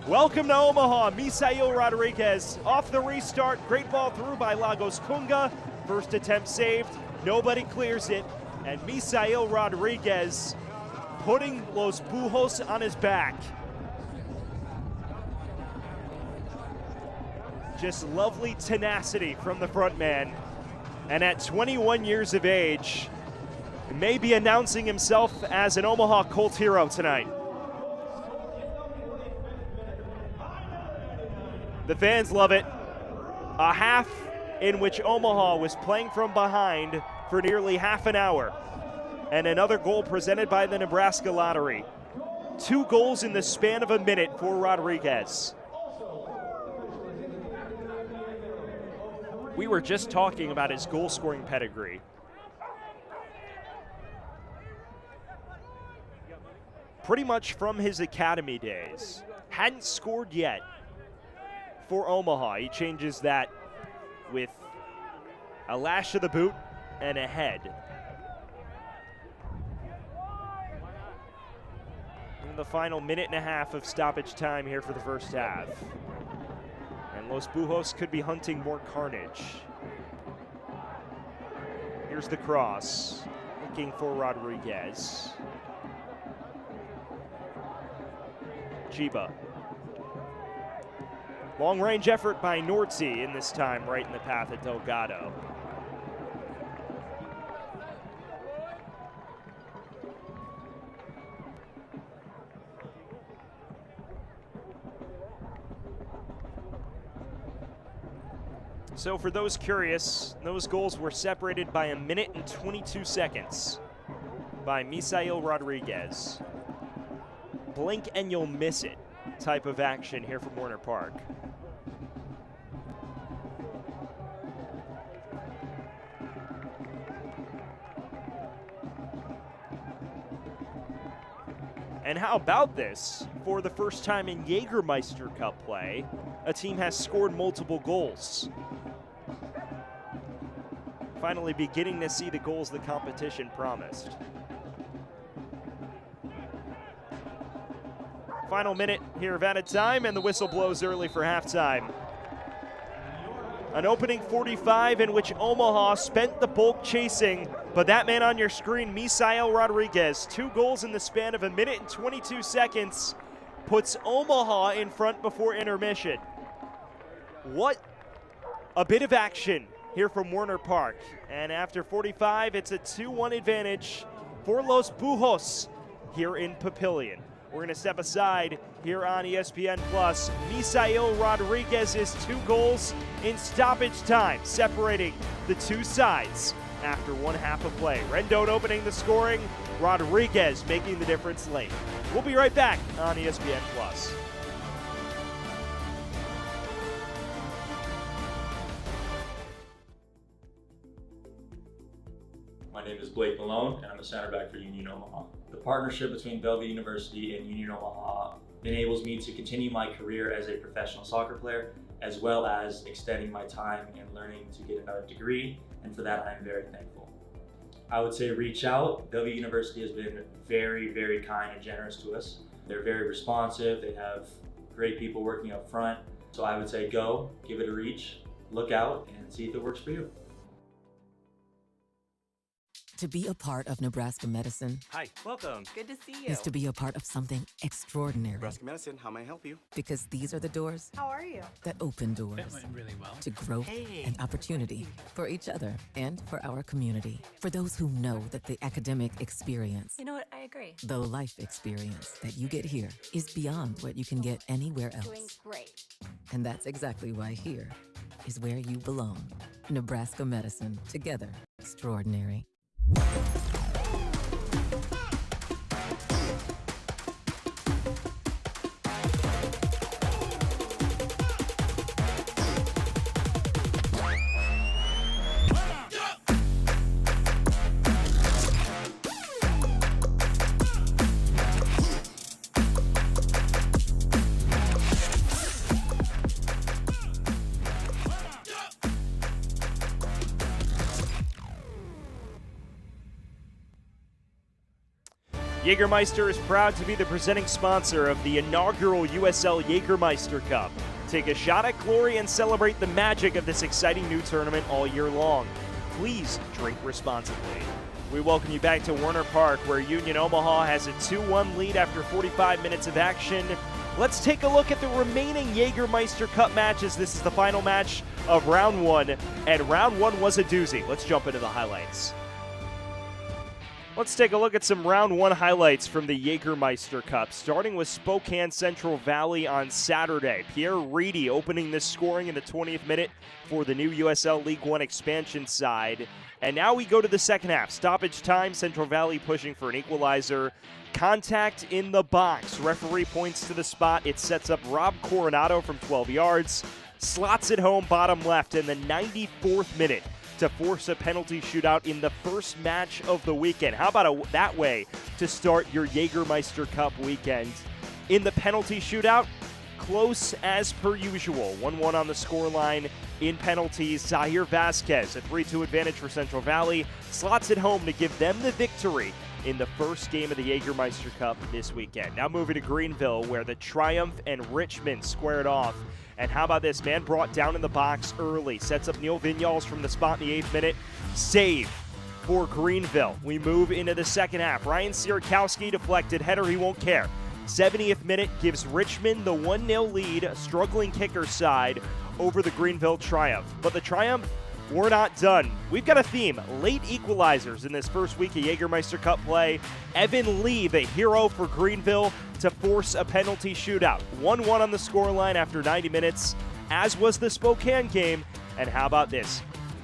Welcome to Omaha, Misael Rodriguez off the restart. Great ball through by Lagos Kunga. First attempt saved, nobody clears it. And Misael Rodriguez putting Los Bujos on his back. Just lovely tenacity from the front man. And at 21 years of age, may be announcing himself as an Omaha Colt hero tonight. The fans love it. A half in which Omaha was playing from behind for nearly half an hour. And another goal presented by the Nebraska Lottery. 2 goals in the span of a minute for Rodriguez. We were just talking about his goal-scoring pedigree. Pretty much from his academy days. Hadn't scored yet for Omaha. He changes that with a lash of the boot and a head. In the final minute and a half of stoppage time here for the first half. And Los Bujos could be hunting more carnage. Here's the cross, looking for Rodriguez. Chiba. Long-range effort by Nortzi, in this time right in the path of Delgado. So for those curious, those goals were separated by a minute and 22 seconds by Misael Rodriguez. Blink and you'll miss it type of action here from Warner Park. And how about this? For the first time in Jagermeister Cup play, a team has scored multiple goals. Finally beginning to see the goals the competition promised. Final minute here of added time, and the whistle blows early for halftime. An opening 45 in which Omaha spent the bulk chasing, but that man on your screen, Misael Rodriguez, 2 goals in the span of a minute and 22 seconds, puts Omaha in front before intermission. What a bit of action here from Warner Park. And after 45, it's a 2-1 advantage for Los Bujos here in Papillion. We're going to step aside here on ESPN+. Misael Rodriguez's 2 goals in stoppage time, separating the 2 sides after 1 half of play. Rendon opening the scoring, Rodriguez making the difference late. We'll be right back on ESPN+. My name is Blake Malone, and I'm a center back for Union Omaha. The partnership between Bellevue University and Union Omaha enables me to continue my career as a professional soccer player, as well as extending my time and learning to get another degree, and for that I'm very thankful. I would say reach out. Bellevue University has been very, very kind and generous to us. They're very responsive, they have great people working up front. So I would say go, give it a reach, look out, and see if it works for you. To be a part of Nebraska medicine. Hi, welcome. Good to see you. Is to be a part of something extraordinary. Nebraska medicine, how may I help you? Because these are the doors. How are you? That open doors. That went really well. To growth and opportunity for each other and for our community. For those who know that the academic experience. You know what? I agree. The life experience that you get here is beyond what you can get anywhere else. Doing great. And that's exactly why here is where you belong. Nebraska medicine. Together. Extraordinary. Jägermeister is proud to be the presenting sponsor of the inaugural USL Jagermeister Cup. Take a shot at glory and celebrate the magic of this exciting new tournament all year long. Please drink responsibly. We welcome you back to Warner Park, where Union Omaha has a 2-1 lead after 45 minutes of action. Let's take a look at the remaining Jägermeister Cup matches. This is the final match of round 1, and round 1 was a doozy. Let's jump into the highlights. Let's take a look at some round one highlights from the Jagermeister Cup, starting with Spokane Central Valley on Saturday. Pierre Reedy opening the scoring in the 20th minute for the new USL League One expansion side. And now we go to the second half. Stoppage time, Central Valley pushing for an equalizer. Contact in the box. Referee points to the spot. It sets up Rob Coronado from 12 yards. Slots it home, bottom left in the 94th minute to force a penalty shootout in the first match of the weekend. How about that way to start your Jagermeister Cup weekend? In the penalty shootout, close as per usual. 1-1 on the scoreline in penalties. Zahir Vasquez, a 3-2 advantage for Central Valley, slots it home to give them the victory in the first game of the Jagermeister Cup this weekend. Now moving to Greenville, where the Triumph and Richmond squared off. And how about this? Man brought down in the box early. Sets up Neil Vinyals from the spot in the 8th minute. Save for Greenville. We move into the second half. Ryan Sierakowski deflected header. He won't care. 70th minute gives Richmond the 1-0 lead. A struggling kicker side over the Greenville Triumph. But the Triumph, we're not done. We've got a theme. Late equalizers in this first week of Jagermeister Cup play. Evan Lee, the hero for Greenville, to force a penalty shootout. 1-1 on the scoreline after 90 minutes, as was the Spokane game. And how about this?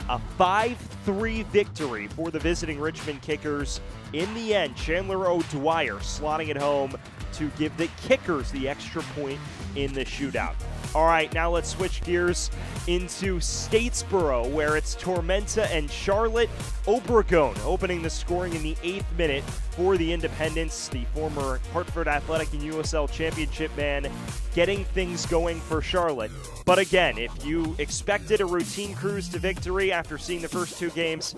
A 5-3 victory for the visiting Richmond Kickers. In the end, Chandler O'Dwyer slotting it home to give the Kickers the extra point in the shootout. All right, now let's switch gears into Statesboro, where it's Tormenta and Charlotte. Obregon opening the scoring in the 8th minute for the Independents, the former Hartford Athletic and USL Championship man, getting things going for Charlotte. But again, if you expected a routine cruise to victory after seeing the first two games,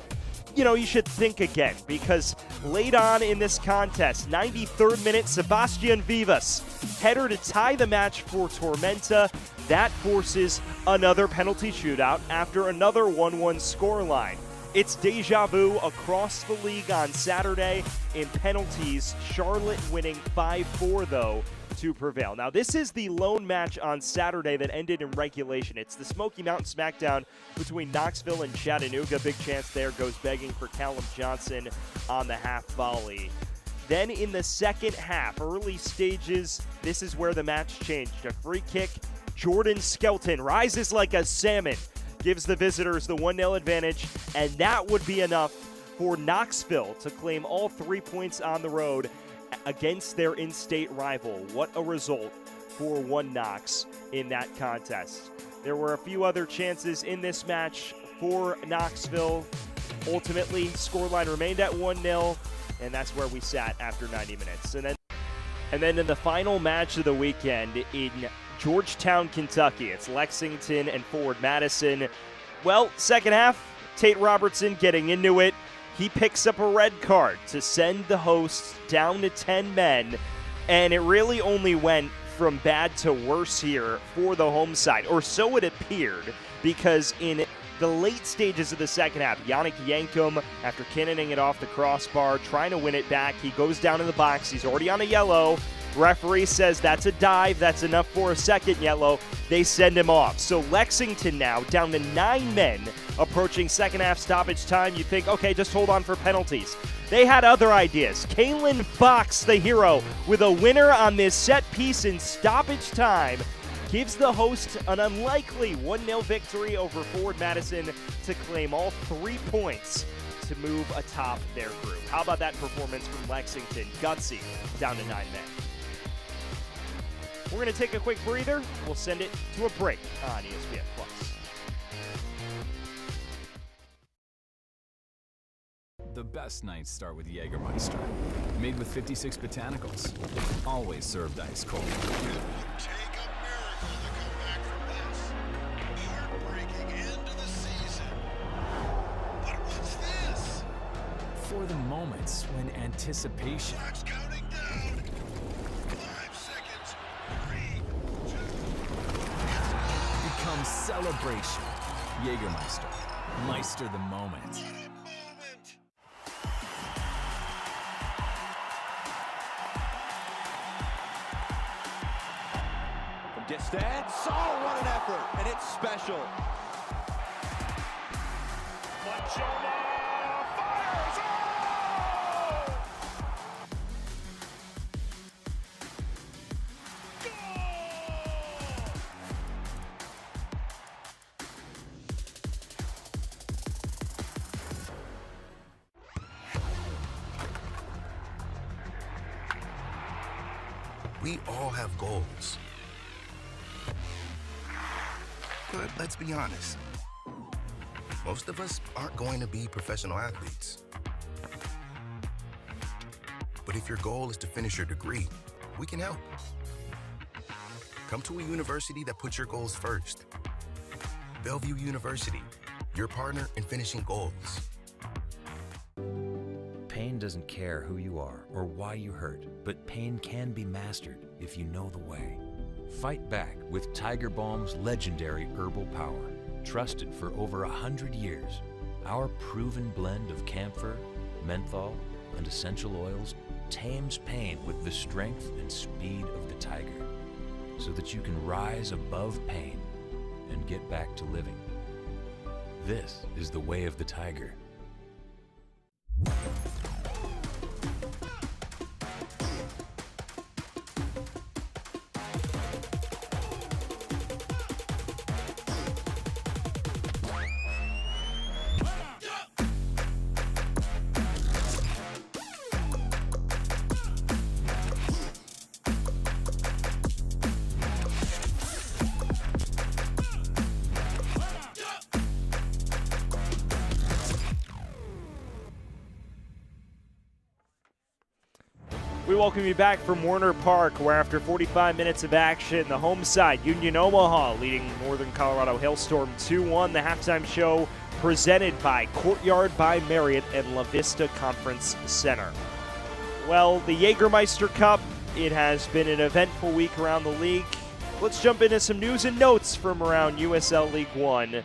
you should think again, because late on in this contest, 93rd minute, Sebastian Vivas, header to tie the match for Tormenta. That forces another penalty shootout after another 1-1 scoreline. It's deja vu across the league on Saturday in penalties. Charlotte winning 5-4, though, to prevail. Now, this is the lone match on Saturday that ended in regulation. It's the Smoky Mountain Smackdown between Knoxville and Chattanooga. Big chance there, goes begging for Callum Johnson on the half volley. Then in the second half, early stages, this is where the match changed. A free kick, Jordan Skelton rises like a salmon, gives the visitors the 1-0 advantage, and that would be enough for Knoxville to claim all 3 points on the road against their in-state rival. What a result for One Knox in that contest. There were a few other chances in this match for Knoxville. Ultimately, scoreline remained at 1-0, and that's where we sat after 90 minutes. And then in the final match of the weekend in Georgetown, Kentucky, it's Lexington and Forward Madison. Well, second half, Tate Robertson getting into it. He picks up a red card to send the hosts down to 10 men, and it really only went from bad to worse here for the home side, or so it appeared, because in the late stages of the second half, Yannick Yankum, after cannoning it off the crossbar, trying to win it back, he goes down in the box. He's already on a yellow. Referee says that's a dive. That's enough for a second yellow. They send him off. So Lexington now down to 9 men approaching second half stoppage time. You think, okay, just hold on for penalties. They had other ideas. Kalen Fox, the hero, with a winner on this set piece in stoppage time, gives the host an unlikely 1-0 victory over Forward Madison to claim all 3 points to move atop their group. How about that performance from Lexington? Gutsy, down to 9 men. We're going to take a quick breather. We'll send it to a break on ESPN+. The best nights start with Jägermeister. Made with 56 botanicals. Always served ice cold. Take a miracle to come back from this. Heartbreaking end to the season. But what's this? For the moments when anticipation Clock's counting down. 5 seconds. 3, 2, becomes celebration. Jägermeister. Meister the moment. what a moment. From distance, oh, what an effort, and it's special. Machoma fires, oh! We all have goals. But let's be honest, most of us aren't going to be professional athletes. But if your goal is to finish your degree, we can help. Come to a university that puts your goals first. Bellevue University, your partner in finishing goals. Pain doesn't care who you are or why you hurt, but pain can be mastered if you know the way. Fight back with Tiger Balm's legendary herbal power. Trusted for over 100 years, our proven blend of camphor, menthol, and essential oils tames pain with the strength and speed of the tiger, so that you can rise above pain and get back to living. This is the way of the tiger. We welcome you back from Warner Park, where after 45 minutes of action, the home side, Union Omaha, leading Northern Colorado Hailstorm 2-1. The halftime show presented by Courtyard by Marriott and La Vista Conference Center. Well, the Jägermeister Cup, it has been an eventful week around the league. Let's jump into some news and notes from around USL League One.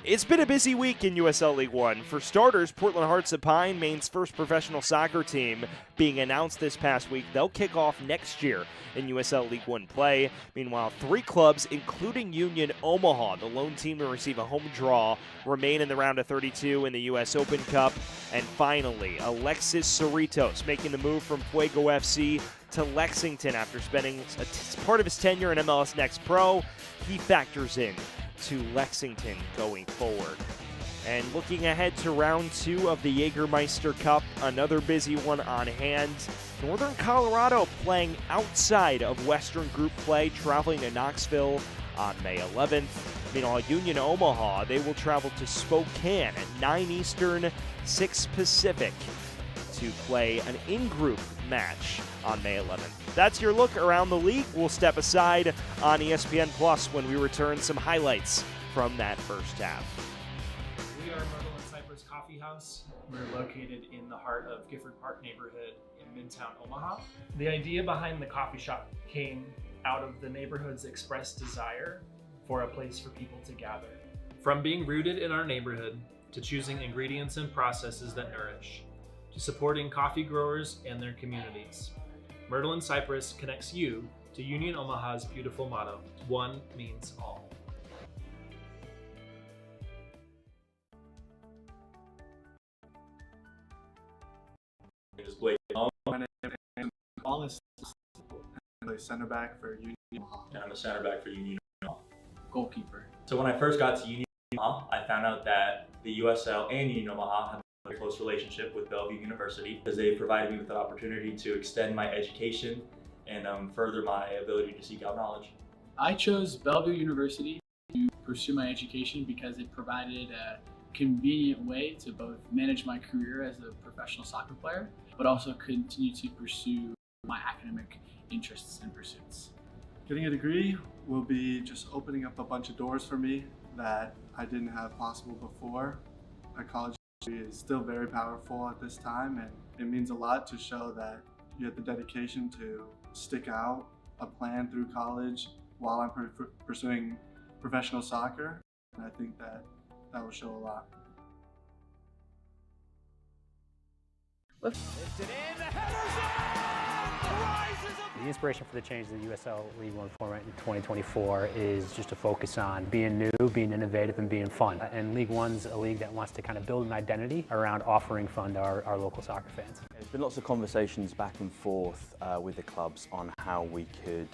It's been a busy week in USL League One. For starters, Portland Hearts of Pine, Maine's first professional soccer team, being announced this past week. They'll kick off next year in USL League One play. Meanwhile, 3 clubs, including Union Omaha, the lone team to receive a home draw, remain in the round of 32 in the U.S. Open Cup. And finally, Alexis Cerritos making the move from Fuego FC to Lexington after spending part of his tenure in MLS Next Pro. He factors in to Lexington going forward. And looking ahead to round 2 of the Jagermeister Cup, another busy one on hand. Northern Colorado playing outside of Western Group play, traveling to Knoxville on May 11th. Meanwhile, Union Omaha, they will travel to Spokane at 9 Eastern, 6 Pacific to play an in-group match on May 11th. That's your look around the league. We'll step aside on ESPN Plus when we return some highlights from that first half. We are Myrtle and Cypress Coffee House. We're located in the heart of Gifford Park neighborhood in Midtown Omaha. The idea behind the coffee shop came out of the neighborhood's expressed desire for a place for people to gather. From being rooted in our neighborhood, to choosing ingredients and processes that nourish, to supporting coffee growers and their communities, Myrtle and Cypress connects you to Union Omaha's beautiful motto, one means all. My name is Wallace. I play center back for Union Omaha. And I'm a center back for Union Omaha. Goalkeeper. So when I first got to Union Omaha, I found out that the USL and Union Omaha have a very close relationship with Bellevue University, because they provided me with an opportunity to extend my education and further my ability to seek out knowledge. I chose Bellevue University to pursue my education because it provided a convenient way to both manage my career as a professional soccer player, but also continue to pursue my academic interests and pursuits. Getting a degree will be just opening up a bunch of doors for me that I didn't have possible before. A college degree is still very powerful at this time, and it means a lot to show that you have the dedication to stick out a plan through college while I'm pursuing professional soccer. And I think that will show a lot. The inspiration for the change of the USL League One format in 2024 is just to focus on being new, being innovative, and being fun. And League One's a league that wants to kind of build an identity around offering fun to our local soccer fans. been lots of conversations back and forth with the clubs on how we could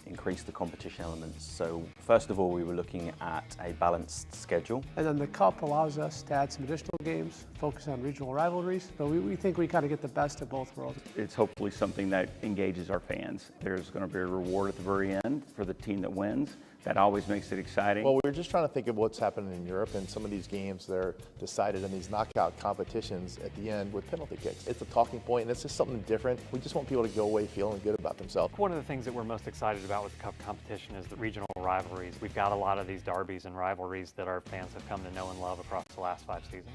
increase the competition elements. So first of all, we were looking at a balanced schedule. And then the Cup allows us to add some additional games, focus on regional rivalries. So we think we kind of get the best of both worlds. It's hopefully something that engages our fans. There's going to be a reward at the very end for the team that wins. That always makes it exciting. Well, we're just trying to think of what's happening in Europe, and some of these games, they're decided in these knockout competitions at the end with penalty kicks. It's a talking point, and it's just something different. We just want people to go away feeling good about themselves. One of the things that we're most excited about with the Cup competition is the regional rivalries. We've got a lot of these derbies and rivalries that our fans have come to know and love across the last 5 seasons.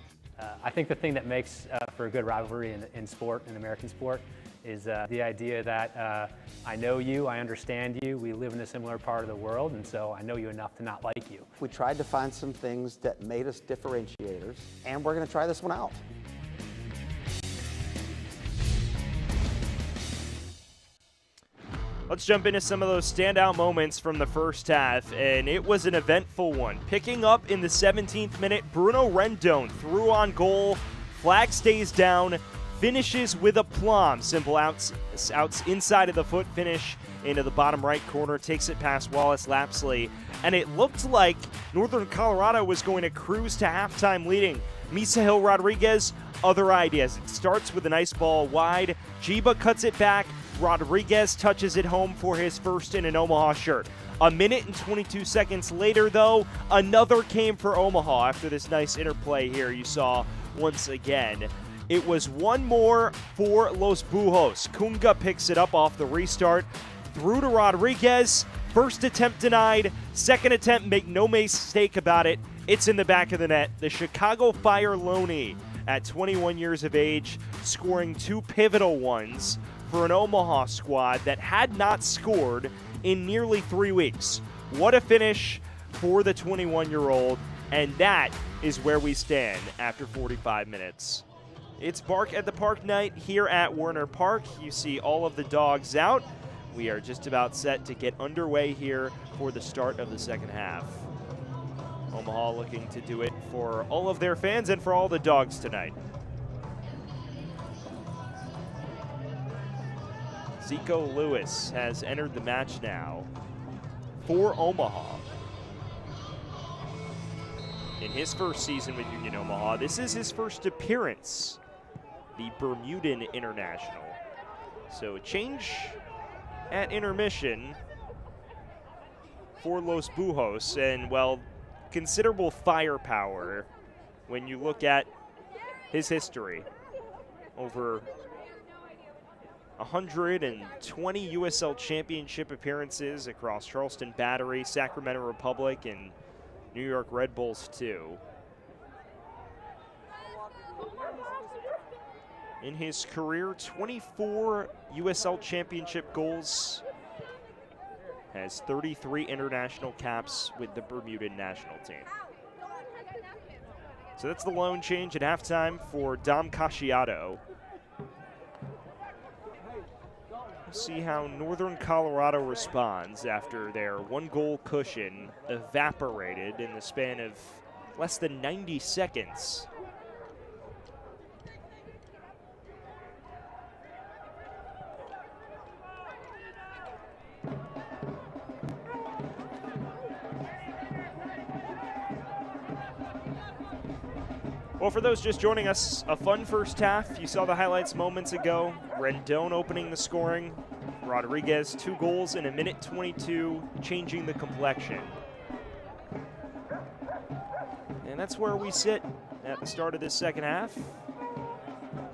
I think the thing that makes for a good rivalry in sport, in American sport, is the idea that I know you, I understand you, we live in a similar part of the world, and so I know you enough to not like you. We tried to find some things that made us differentiators, and we're going to try this one out. Let's jump into some of those standout moments from the first half, and it was an eventful one. Picking up in the 17th minute, Bruno Rendon threw on goal, flag stays down, finishes with a plum. Simple outs inside of the foot finish into the bottom right corner, takes it past Wallace Lapsley, and it looked like Northern Colorado was going to cruise to halftime leading. Misael Rodriguez, other ideas. It starts with a nice ball wide. Jiba cuts it back. Rodriguez touches it home for his first in an Omaha shirt. A minute and 22 seconds later, though, another came for Omaha after this nice interplay here you saw once again. It was one more for Los Bujos. Kunga picks it up off the restart. Through to Rodriguez. First attempt denied. Second attempt, make no mistake about it, it's in the back of the net. The Chicago Fire Loney, at 21 years of age, scoring 2 pivotal ones for an Omaha squad that had not scored in nearly 3 weeks. What a finish for the 21-year-old, and that is where we stand after 45 minutes. It's Bark at the Park night here at Werner Park. You see all of the dogs out. We are just about set to get underway here for the start of the second half. Omaha looking to do it for all of their fans and for all the dogs tonight. Zico Lewis has entered the match now for Omaha. In his first season with Union Omaha, this is his first appearance, the Bermudan International. So a change at intermission for Los Bujos, and, well, considerable firepower when you look at his history. Over 120 USL Championship appearances across Charleston Battery, Sacramento Republic, and New York Red Bulls too. In his career, 24 USL Championship goals, has 33 international caps with the Bermudan national team. So that's the lone change at halftime for Dom Casciato. We'll see how Northern Colorado responds after their 1-goal cushion evaporated in the span of less than 90 seconds. Well, for those just joining us, a fun first half. You saw the highlights moments ago. Rendon opening the scoring. Rodriguez, 2 goals in a minute 22, changing the complexion. And that's where we sit at the start of this second half.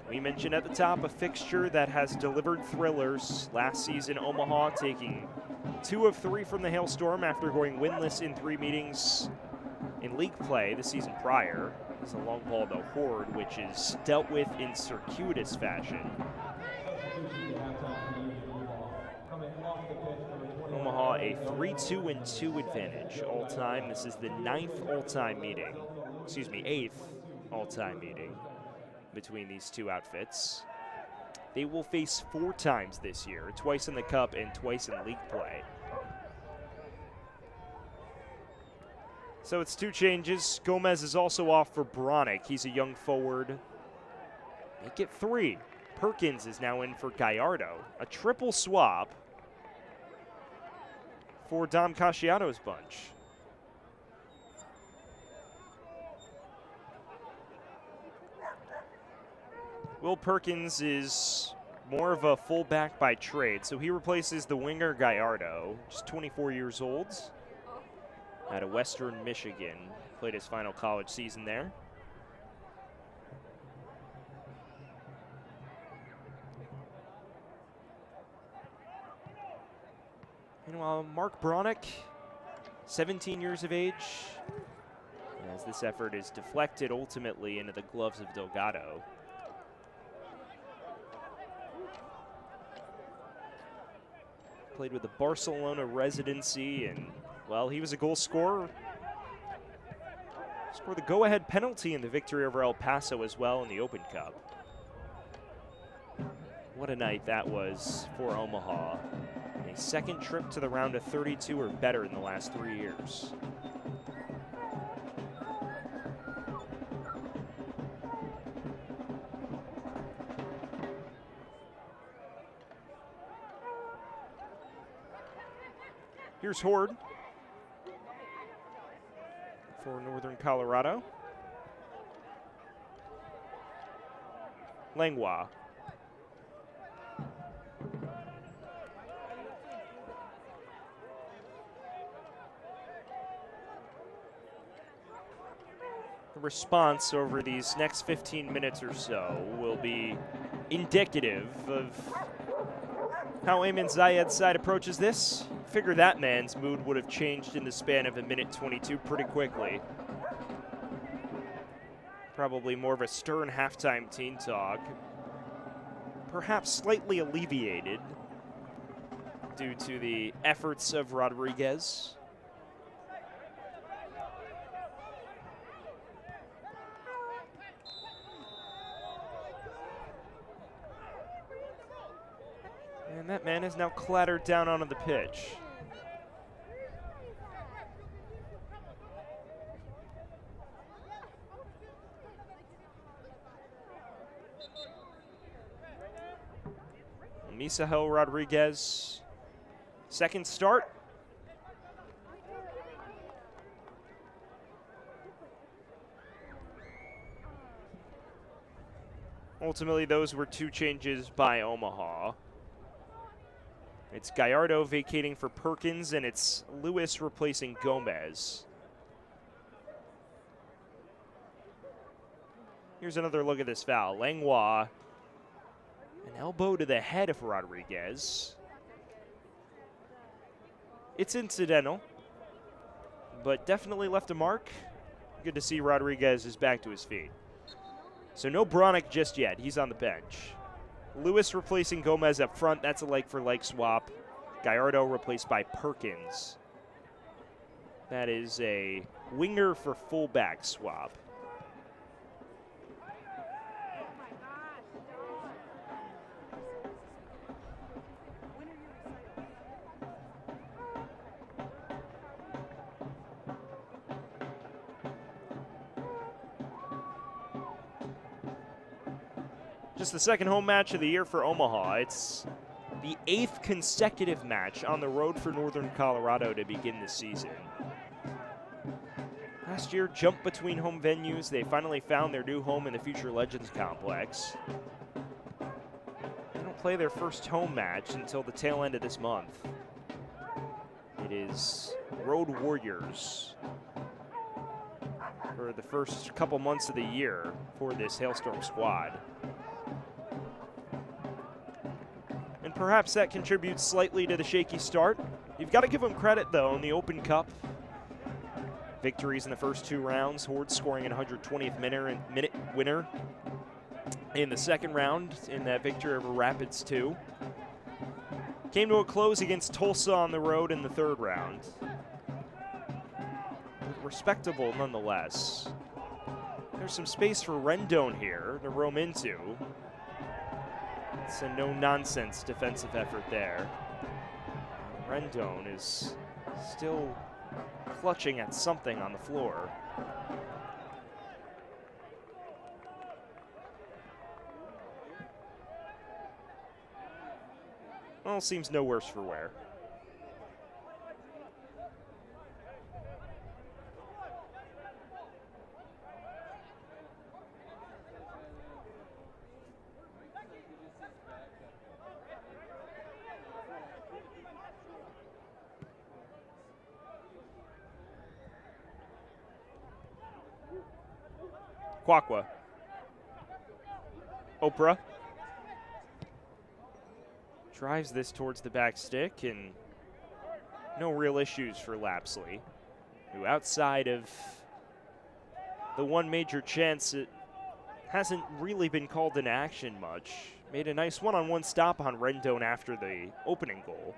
We mentioned at the top a fixture that has delivered thrillers. Last season, Omaha taking 2 of 3 from the Hailstorm after going winless in 3 meetings in league play the season prior. It's a long ball to Horde, which is dealt with in circuitous fashion. Omaha a 3-2-2 advantage all-time. This is the 9th all-time meeting, 8th all-time meeting between these two outfits. They will face 4 times this year, twice in the Cup and twice in league play. So it's 2 changes. Gomez is also off for Bronick. He's a young forward. Make it 3 Perkins is now in for Gallardo. A triple swap for Dom Casciato's bunch. Will Perkins is more of a fullback by trade, so he replaces the winger Gallardo, just 24 years old, out of Western Michigan. Played his final college season there. Meanwhile, Mark Bronick, 17 years of age, as this effort is deflected ultimately into the gloves of Delgado. Played with the Barcelona residency, and, well, he was a goal scorer. Scored the go-ahead penalty in the victory over El Paso as well in the Open Cup. What a night that was for Omaha. A second trip to the round of 32 or better in the last 3 years. Here's Horde for Northern Colorado. Langlois. The response over these next 15 minutes or so will be indicative of how Ayman Zayed's side approaches this. Figure that man's mood would have changed in the span of a minute 22 pretty quickly. Probably more of a stern halftime team talk. Perhaps slightly alleviated due to the efforts of Rodriguez. And that man is now clattered down onto the pitch. Misael Rodriguez, second start. Ultimately, those were two changes by Omaha. It's Gallardo vacating for Perkins, and it's Lewis replacing Gomez. Here's another look at this foul. Langlois, an elbow to the head of Rodriguez. It's incidental, but definitely left a mark. Good to see Rodriguez is back to his feet. So no Bronick just yet. He's on the bench. Lewis replacing Gomez up front. That's a like-for-like swap. Gallardo replaced by Perkins. That is a winger for fullback swap. Just the second home match of the year for Omaha. It's the 8th consecutive match on the road for Northern Colorado to begin the season. Last year, jumped between home venues. They finally found their new home in the Future Legends Complex. They don't play their first home match until the tail end of this month. It is Road Warriors for the first couple months of the year for this Hailstorm squad. And perhaps that contributes slightly to the shaky start. You've got to give them credit, though, in the Open Cup. Victories in the first 2 rounds. Horde scoring an 120th minute winner in the second round in that victory over Rapids 2. Came to a close against Tulsa on the road in the 3rd round. Respectable nonetheless. There's some space for Rendon here to roam into. It's a no-nonsense defensive effort there. Rendon is still clutching at something on the floor. well, seems no worse for wear. Kwakwa. Oprah. Drives this towards the back stick, and no real issues for Lapsley, who outside of the one major chance, it hasn't really been called into action much. Made a nice one-on-one stop on Rendon after the opening goal.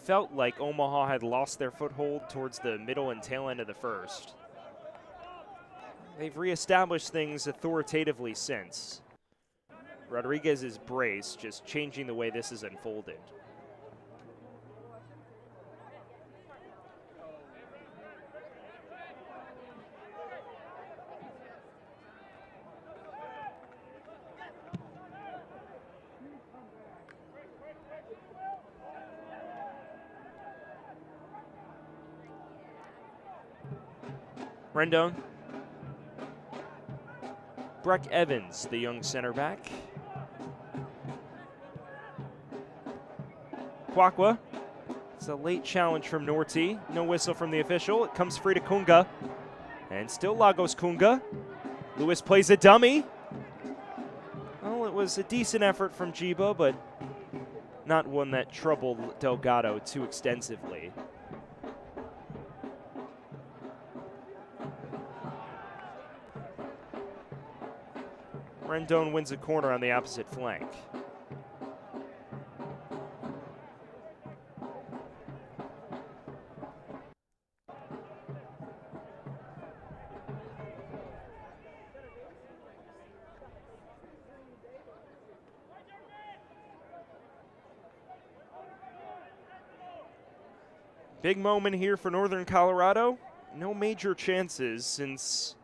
Felt like Omaha had lost their foothold towards the middle and tail end of the first. They've reestablished things authoritatively since. Rodriguez's brace just changing the way this has unfolded. Rendon. Breck Evans, the young center back. Kwakwa. It's a late challenge from Norty. No whistle from the official. It comes free to Kunga. And still Lagos Kunga. Lewis plays a dummy. Well, it was a decent effort from Jiba, but not one that troubled Delgado too extensively. Rendon wins a corner on the opposite flank. Big moment here for Northern Colorado. No major chances since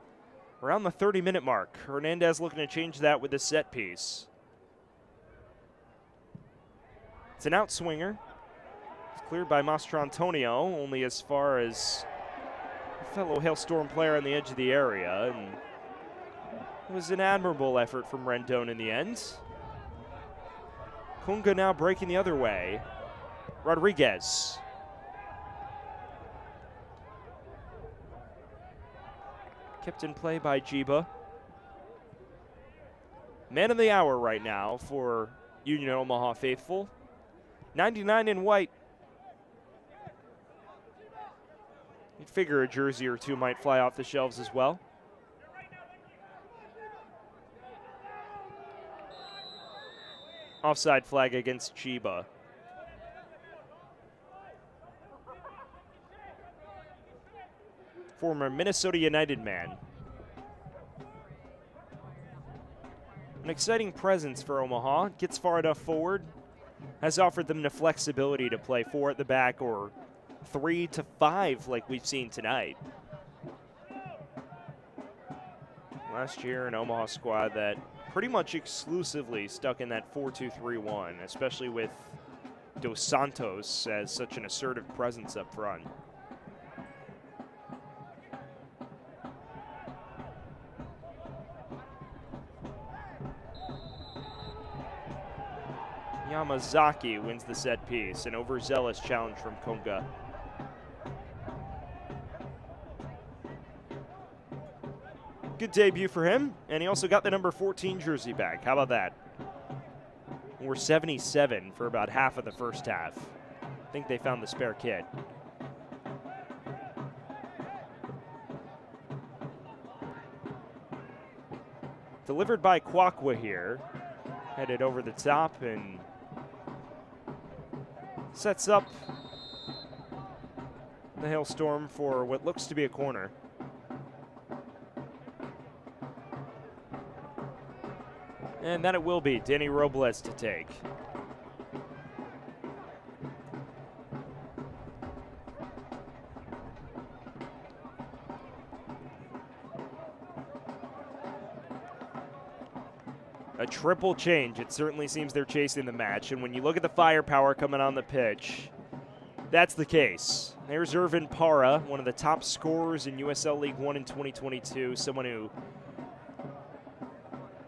around the 30-minute mark. Hernandez looking to change that with a set piece. It's an outswinger. It's cleared by Mastrantonio, only as far as a fellow Hailstorm player on the edge of the area. And it was an admirable effort from Rendon in the end. Kunga now breaking the other way. Rodriguez. Kept in play by Jiba. Man of the hour right now for Union Omaha faithful. 99 in white. You'd figure a jersey or two might fly off the shelves as well. Offside flag against Jiba. Former Minnesota United man. An exciting presence for Omaha. Gets far enough forward. Has offered them the flexibility to play 4 at the back or 3 to 5 like we've seen tonight. Last year an Omaha squad that pretty much exclusively stuck in that 4-2-3-1, especially with Dos Santos as such an assertive presence up front. Yamazaki wins the set piece, an overzealous challenge from Kunga. Good debut for him, and he also got the number 14 jersey back. How about that? We're 77 for about half of the first half. I think they found the spare kit. Delivered by Kwakwa here. Headed over the top and sets up the Hailstorm for what looks to be a corner. And that it will be. Danny Robles to take. A triple change. It certainly seems they're chasing the match. And when you look at the firepower coming on the pitch, that's the case. There's Irvin Parra, one of the top scorers in USL League One in 2022, someone who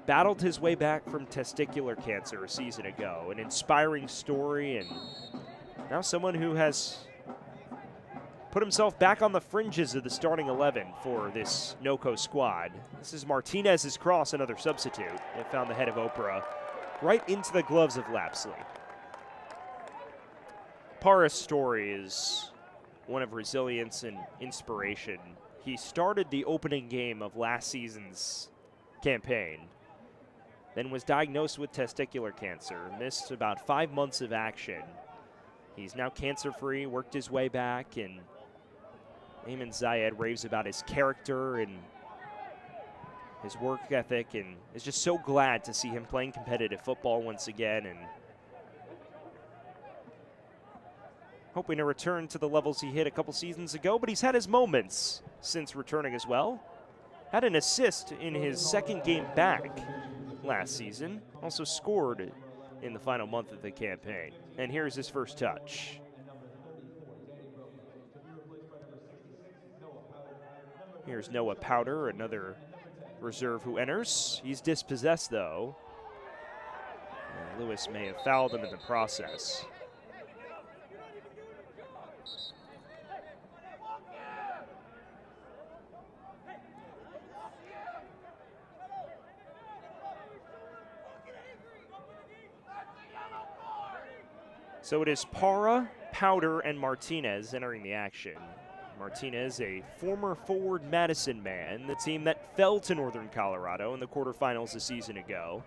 battled his way back from testicular cancer a season ago. An inspiring story, and now someone who has put himself back on the fringes of the starting 11 for this NOCO squad. This is Martinez's cross, another substitute. It found the head of Oprah right into the gloves of Lapsley. Parra's story is one of resilience and inspiration. He started the opening game of last season's campaign, then was diagnosed with testicular cancer, missed about 5 months of action. He's now cancer-free, worked his way back, and Ayman Zayed raves about his character and his work ethic, and is just so glad to see him playing competitive football once again, and hoping to return to the levels he hit a couple seasons ago. But he's had his moments since returning as well. Had an assist in his second game back last season. Also scored in the final month of the campaign. And here's his first touch. Here's Noah Powder, another reserve who enters. He's dispossessed, though. And Lewis may have fouled him in the process. So it is Parra, Powder, and Martinez entering the action. Martinez, a former Forward Madison man, the team that fell to Northern Colorado in the quarterfinals a season ago.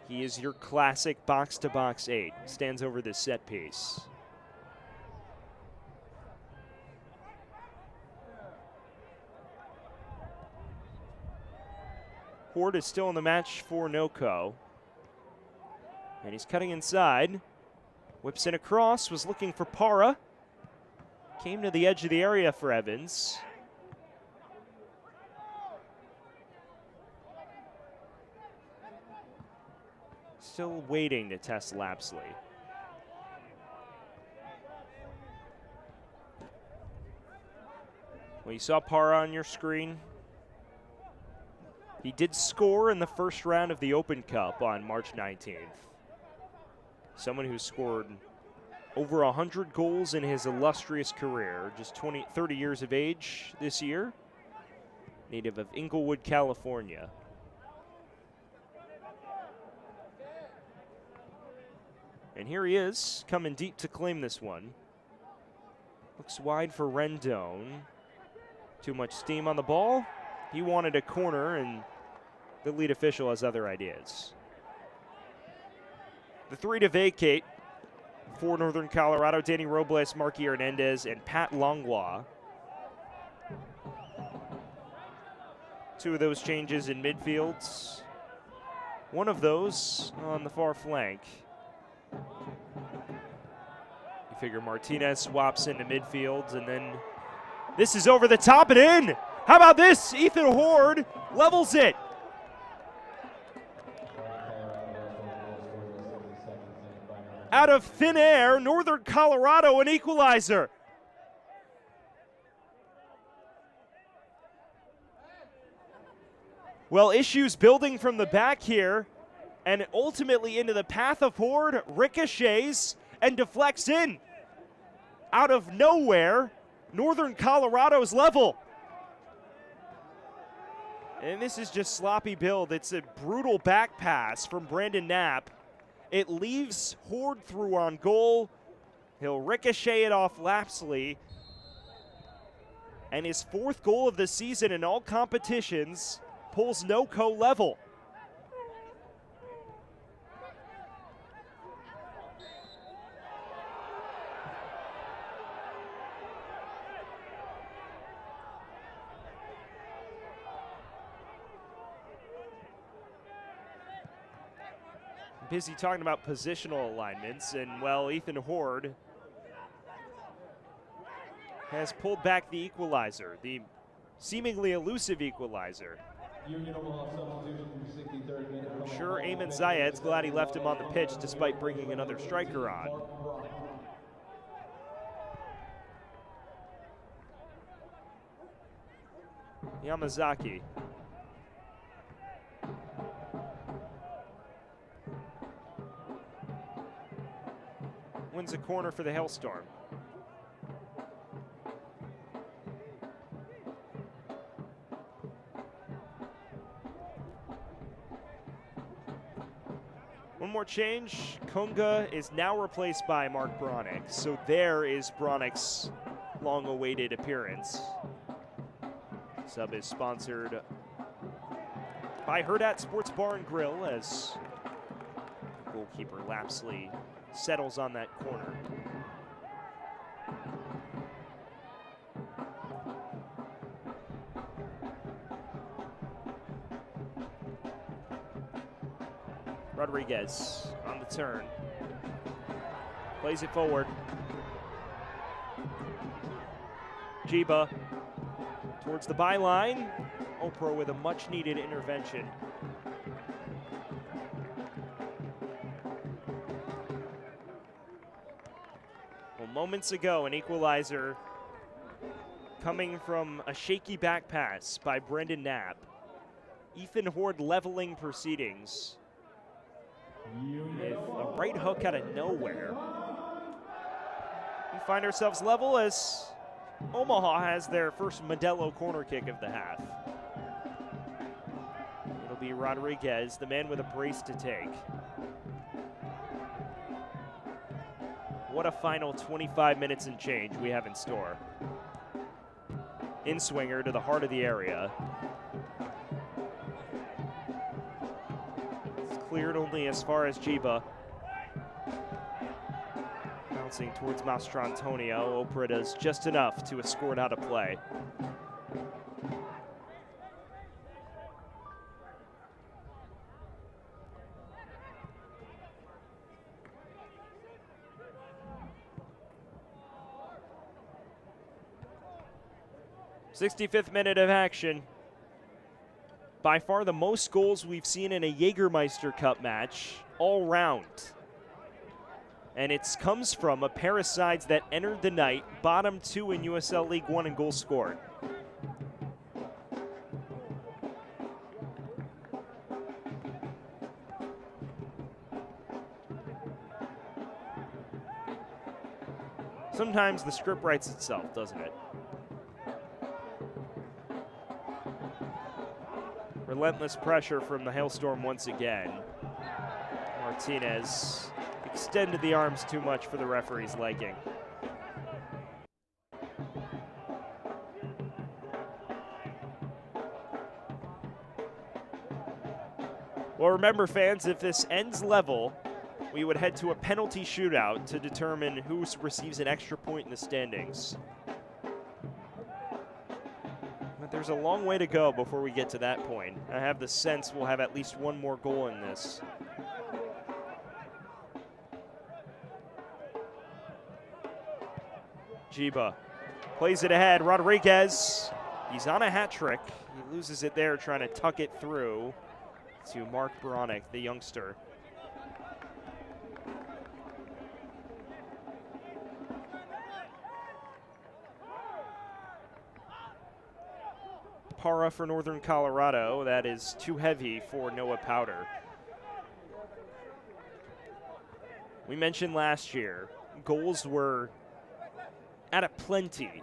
He is your classic box-to-box 8, stands over this set piece. Horde is still in the match for NOCO. And he's cutting inside. Whips in a cross, was looking for Parra. Came to the edge of the area for Evans. Still waiting to test Lapsley. Well, you saw Parra on your screen. He did score in the first round of the Open Cup on March 19th. Someone who scored over 100 goals in his illustrious career, just 30 years of age this year, native of Inglewood, California. And here he is, coming deep to claim this one. Looks wide for Rendon. Too much steam on the ball. He wanted a corner, and the lead official has other ideas. The three to vacate for Northern Colorado: Danny Robles, Marky Hernandez, and Pat Langlois. Two of those changes in midfields. One of those on the far flank. You figure Martinez swaps into midfield, and then this is over the top and in. How about this? Ethan Horde levels it. Out of thin air, Northern Colorado, an equalizer. Well, issues building from the back here, and ultimately into the path of Horde, ricochets and deflects in. Out of nowhere, Northern Colorado's level. And this is just sloppy build. It's a brutal back pass from Brandon Knapp. It leaves Horde through on goal. He'll ricochet it off Lapsley. And his fourth goal of the season in all competitions pulls NOCO level. Busy talking about positional alignments, and well, Ethan Horde has pulled back the equalizer, the seemingly elusive equalizer. Union Omaha substitution from the 63rd minute. I'm sure Eamon Zayed's glad he left him on the pitch despite bringing another striker on. Yamazaki. Wins a corner for the Hailstorm. One more change. Kunga is now replaced by Mark Bronick. So there is Bronick's long-awaited appearance. Sub is sponsored by Herdat Sports Bar and Grill as goalkeeper Lapsley settles on that corner. Rodriguez on the turn. Plays it forward. Jiba towards the byline. Oprah with a much-needed intervention. Well, moments ago, an equalizer coming from a shaky back pass by Brendan Knapp. Ethan Horde leveling proceedings with a right hook out of nowhere. We find ourselves level as Omaha has their first Modelo corner kick of the half. It'll be Rodriguez, the man with a brace to take. What a final 25 minutes and change we have in store. In-swinger to the heart of the area. It's cleared only as far as Jiba. Bouncing towards Mastrantonio. Oprah does just enough to escort out of play. '65th minute of action. By far the most goals we've seen in a Jägermeister Cup match all round. And it comes from a pair of sides that entered the night bottom two in USL League One in goals scored. Sometimes the script writes itself, doesn't it? Relentless pressure from the Hailstorm once again. Martinez extended the arms too much for the referee's liking. Well, remember, fans, if this ends level, we would head to a penalty shootout to determine who receives an extra point in the standings. But there's a long way to go before we get to that point. I have the sense we'll have at least one more goal in this. Jiba plays it ahead. Rodriguez, he's on a hat trick. He loses it there trying to tuck it through to Mark Bronick, the youngster. Para for Northern Colorado. That is too heavy for Noah Powder. We mentioned last year, goals were at a plenty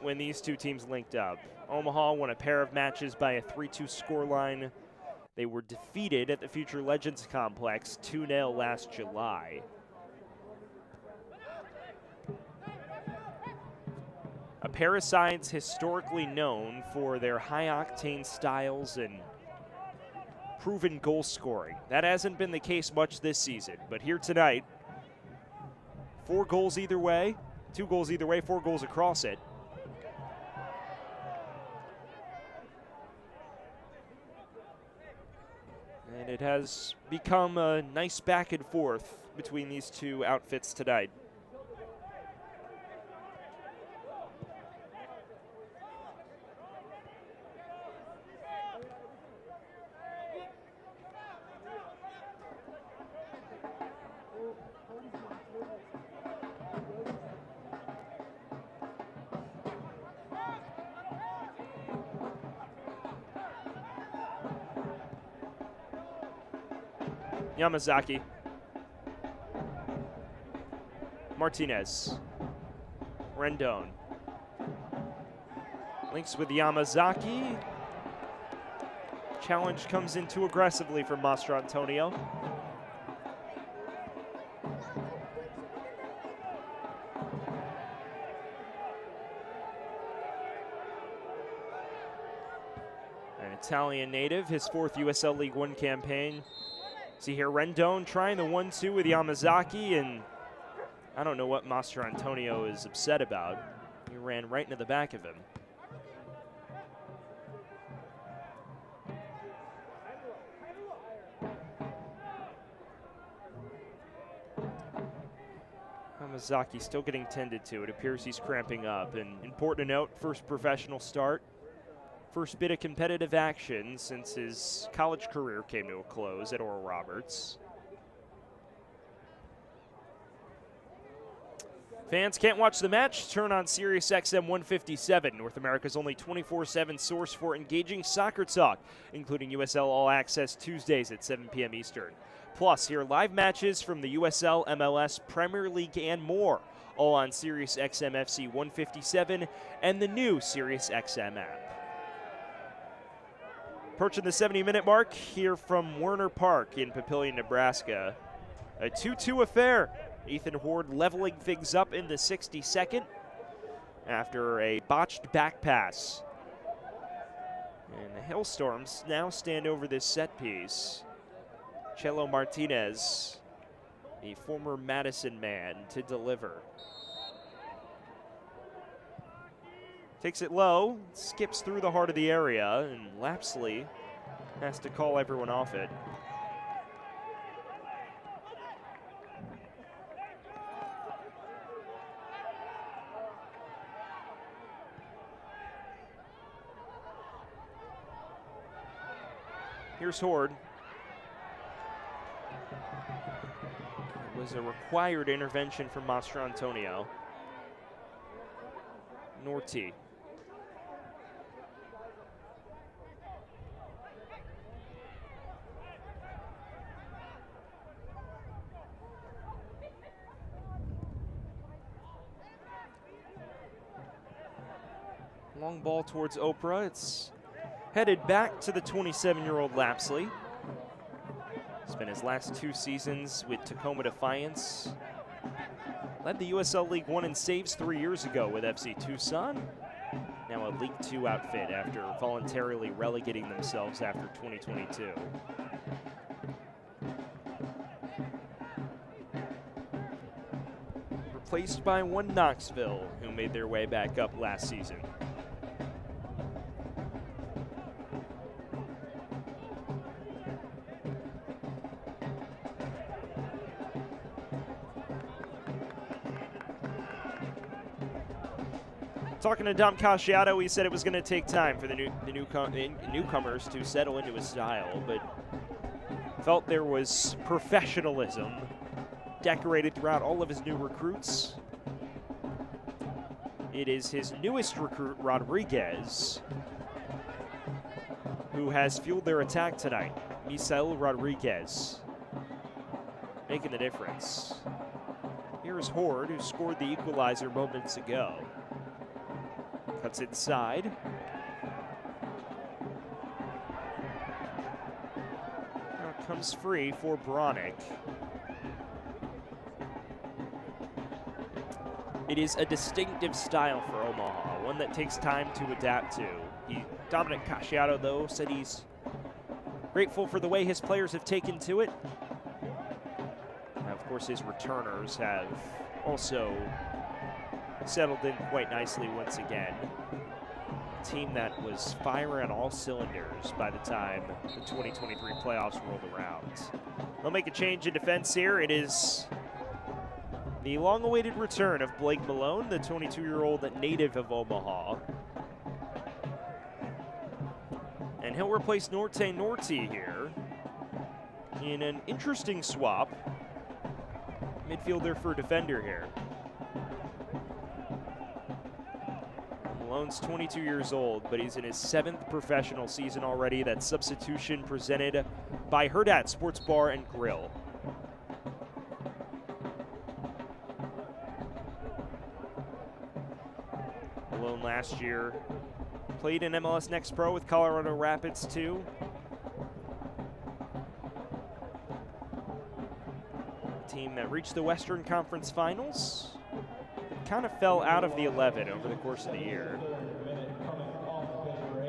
when these two teams linked up. Omaha won a pair of matches by a 3-2 scoreline. They were defeated at the Future Legends Complex 2-0 last July. A pair of sides historically known for their high-octane styles and proven goal scoring. That hasn't been the case much this season, but here tonight, 4 goals either way, 2 goals either way, 4 goals across it. And it has become a nice back and forth between these two outfits tonight. Yamazaki. Martinez. Rendon. Links with Yamazaki. Challenge comes in too aggressively from Mastro Antonio. An Italian native, his 4th USL League One campaign. See here, Rendon trying the 1-2 with Yamazaki, and I don't know what Mastro Antonio is upset about. He ran right into the back of him. Yamazaki still getting tended to. It appears he's cramping up. And important to note, first professional start. First bit of competitive action since his college career came to a close at Oral Roberts. Fans can't watch the match? Turn on Sirius XM 157, North America's only 24/7 source for engaging soccer talk, including USL All Access Tuesdays at 7 p.m. Eastern. Plus, hear live matches from the USL, MLS, Premier League, and more, all on Sirius XM FC 157 and the new Sirius XM app. Approaching the 70-minute mark here from Werner Park in Papillion, Nebraska. A 2-2 affair. Ethan Horde leveling things up in the 62nd after a botched back pass. And the Hailstorms now stand over this set piece. Chelo Martinez, the former Madison man, to deliver. Takes it low, skips through the heart of the area, and Lapsley has to call everyone off it. Here's Horde. It was a required intervention from Mastro Antonio. Norty. Long ball towards Oprah. It's headed back to the 27-year-old Lapsley. Spent his last 2 seasons with Tacoma Defiance. Led the USL League One in saves 3 years ago with FC Tucson. Now a League Two outfit after voluntarily relegating themselves after 2022. Replaced by one Knoxville, who made their way back up last season. Talking to Dom Casciato, he said it was going to take time for the newcomers to settle into his style, but felt there was professionalism decorated throughout all of his new recruits. It is his newest recruit, Rodriguez, who has fueled their attack tonight. Misael Rodriguez making the difference. Here's Horde, who scored the equalizer moments ago. Cuts inside. Now it comes free for Bronick. It is a distinctive style for Omaha, one that takes time to adapt to. Dominic Casciato, though, said he's grateful for the way his players have taken to it. Now, of course, his returners have also settled in quite nicely once again. A team that was firing on all cylinders by the time the 2023 playoffs rolled around. They'll make a change in defense here. It is the long-awaited return of Blake Malone, the 22-year-old native of Omaha. And he'll replace Norte Norty here in an interesting swap. Midfielder for defender here. Malone's 22 years old, but he's in his 7th professional season already. That substitution presented by Herdat Sports Bar and Grill. Malone last year played in MLS Next Pro with Colorado Rapids too. Team that reached the Western Conference Finals. Kind of fell out of the 11 over the course of the year.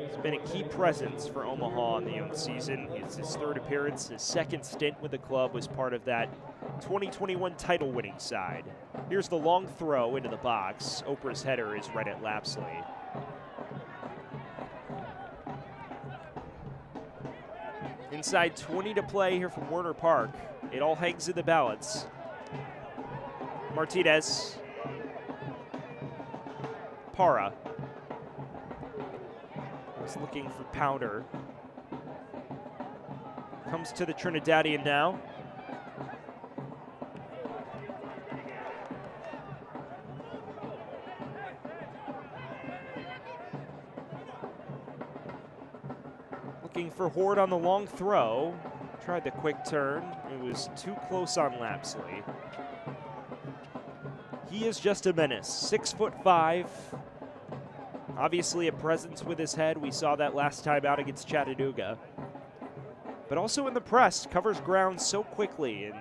He's been a key presence for Omaha in the young season. It's his 3rd appearance. His 2nd stint with the club was part of that 2021 title-winning side. Here's the long throw into the box. Oprah's header is right at Lapsley. Inside 20 to play here from Werner Park. It all hangs in the balance. Martinez. Para. Was looking for Powder. Comes to the Trinidadian now. Looking for Horde on the long throw. Tried the quick turn. It was too close on Lapsley. He is just a menace. 6'5". Obviously a presence with his head. We saw that last time out against Chattanooga. But also in the press, covers ground so quickly, and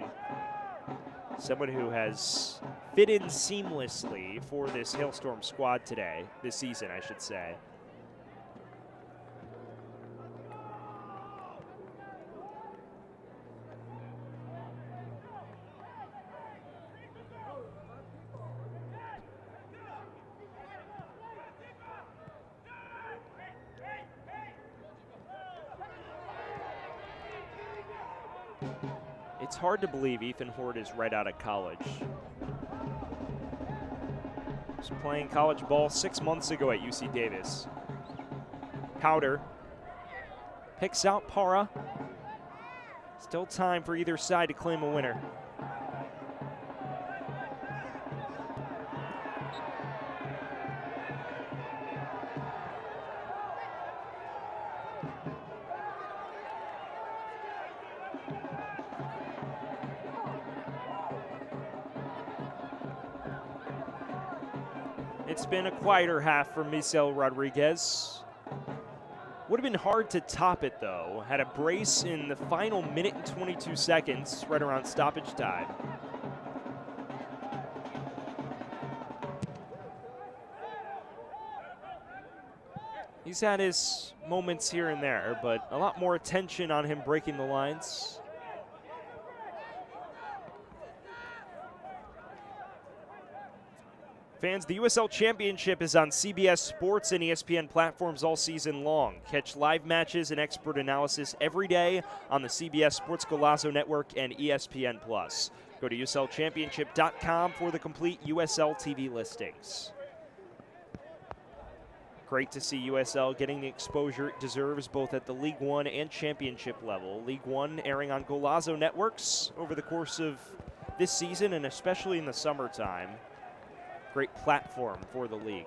someone who has fit in seamlessly for this Hailstorm squad today, this season, I should say. It's hard to believe Ethan Horde is right out of college. He was playing college ball 6 months ago at UC Davis. Powder picks out Para. Still time for either side to claim a winner. It's been a quieter half for Misael Rodriguez. Would have been hard to top it, though. Had a brace in the final minute and 22 seconds, right around stoppage time. He's had his moments here and there, but a lot more attention on him breaking the lines. Fans, the USL Championship is on CBS Sports and ESPN platforms all season long. Catch live matches and expert analysis every day on the CBS Sports Golazo Network and ESPN+. Go to uslchampionship.com for the complete USL TV listings. Great to see USL getting the exposure it deserves both at the League One and Championship level. League One airing on Golazo networks over the course of this season and especially in the summertime. Great platform for the league.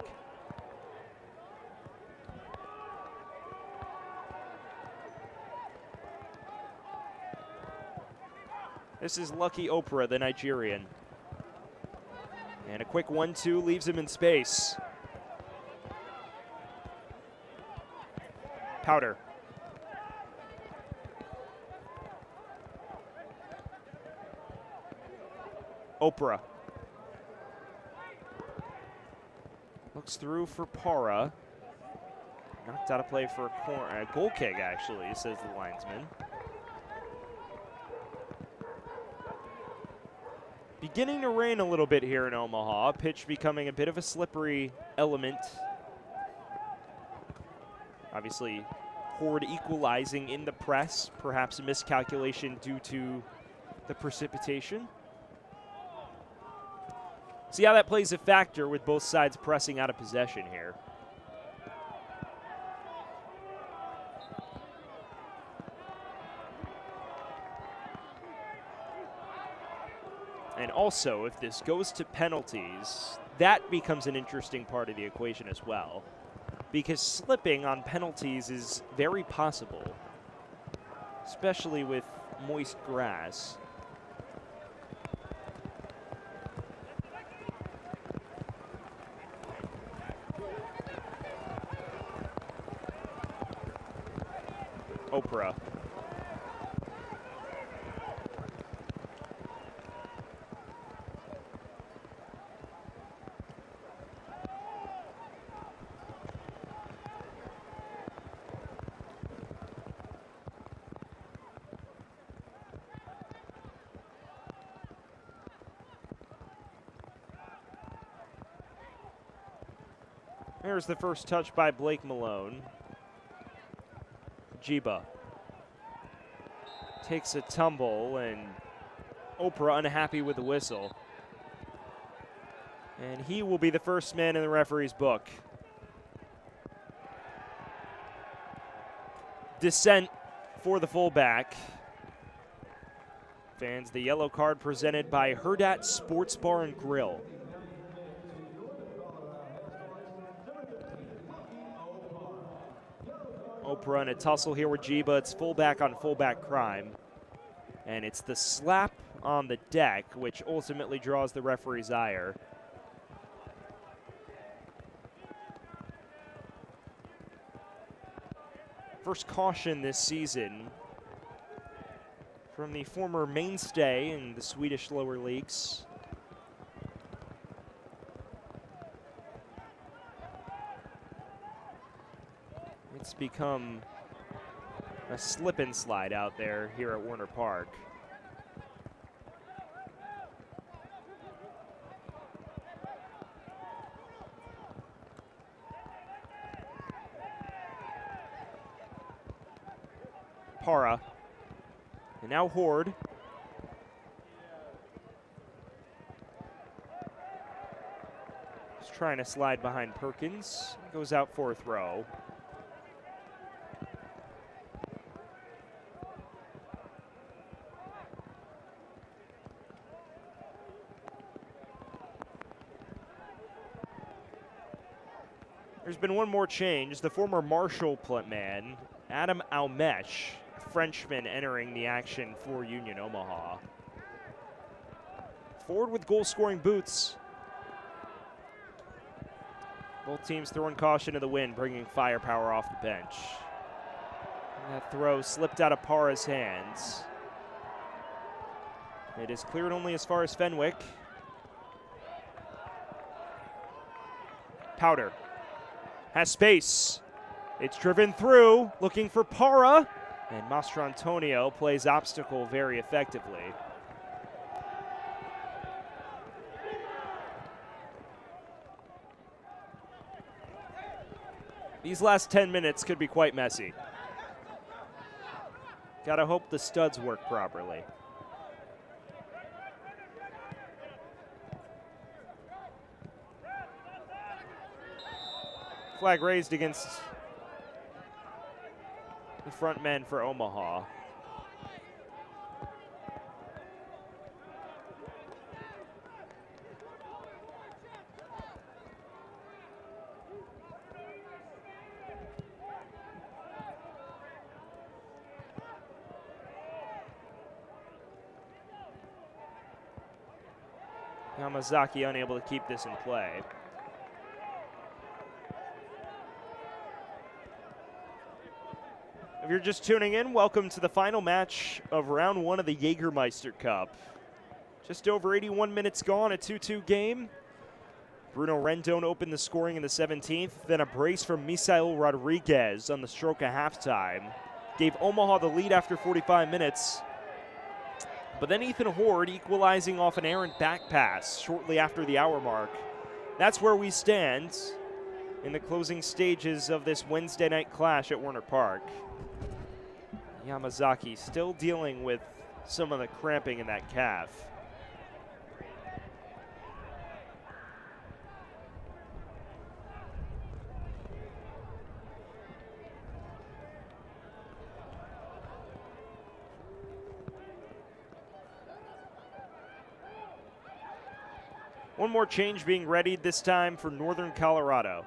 This is Lucky Oprah, the Nigerian. And a quick 1-2 leaves him in space. Powder. Oprah. Looks through for Para. Knocked out of play for a corner, a goal kick actually, says the linesman. Beginning to rain a little bit here in Omaha. Pitch becoming a bit of a slippery element. Obviously, Horde equalizing in the press. Perhaps a miscalculation due to the precipitation. See how that plays a factor with both sides pressing out of possession here. And also, if this goes to penalties, that becomes an interesting part of the equation as well. because slipping on penalties is very possible, especially with moist grass. Oprah. There's the first touch by Blake Malone. Jiba takes a tumble, and Oprah unhappy with the whistle. And he will be the first man in the referee's book. Dissent for the fullback. Fans, the yellow card presented by Herdat Sports Bar and Grill. Oprah in a tussle here with Jiba. It's fullback on fullback crime. And it's the slap on the deck which ultimately draws the referee's ire. First caution this season from the former mainstay in the Swedish lower leagues. It's become a slip and slide out there here at Warner Park. Para. And now Horde. Just trying to slide behind Perkins. Goes out for a throw. There's been one more change. The former Marshall man, Adam Almesh, Frenchman, entering the action for Union Omaha. Forward with goal-scoring boots. Both teams throwing caution to the wind, bringing firepower off the bench. And that throw slipped out of Para's hands. It is cleared only as far as Fenwick. Powder has space. It's driven through, looking for Para, and Mastrantonio plays obstacle very effectively. These last 10 minutes could be quite messy. Gotta hope the studs work properly. Flag raised against the front men for Omaha. Yamazaki unable to keep this in play. If you're just tuning in, welcome to the final match of round one of the Jägermeister Cup. Just over 81 minutes gone, a 2-2 game. Bruno Rendon opened the scoring in the 17th, then a brace from Misael Rodriguez on the stroke of halftime gave Omaha the lead after 45 minutes. But then Ethan Horde equalizing off an errant back pass shortly after the hour mark. That's where we stand in the closing stages of this Wednesday night clash at Warner Park. Yamazaki still dealing with some of the cramping in that calf. One more change being readied, this time for Northern Colorado.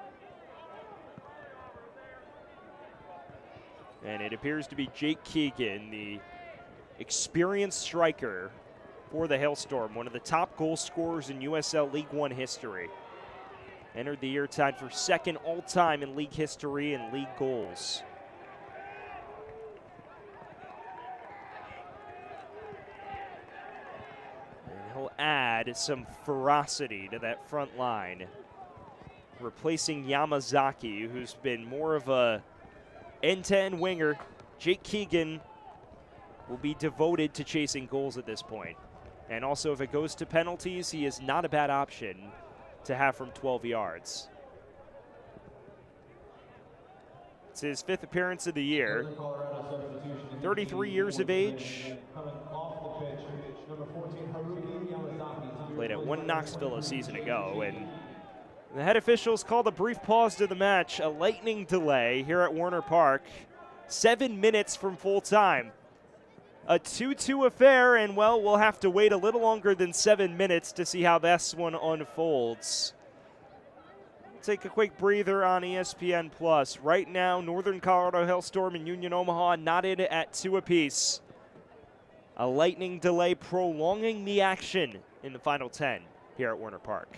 It appears to be Jake Keegan, the experienced striker for the Hailstorm, one of the top goal scorers in USL League One history. Entered the year tied for second all-time in league history and league goals. And he'll add some ferocity to that front line, replacing Yamazaki, who's been more of a end-to-end winger. Jake Keegan will be devoted to chasing goals at this point. And also, if it goes to penalties, he is not a bad option to have from 12 yards. It's his 5th appearance of the year. 33 years of age. Played at One Knoxville a season ago, and the head officials called a brief pause to the match, a lightning delay here at Warner Park. 7 minutes from full time. A 2-2 affair, and well, we'll have to wait a little longer than 7 minutes to see how this one unfolds. Take a quick breather on ESPN Plus. Right now, Northern Colorado Hailstorm and Union Omaha knotted at 2 apiece. A lightning delay prolonging the action in the final 10 here at Warner Park.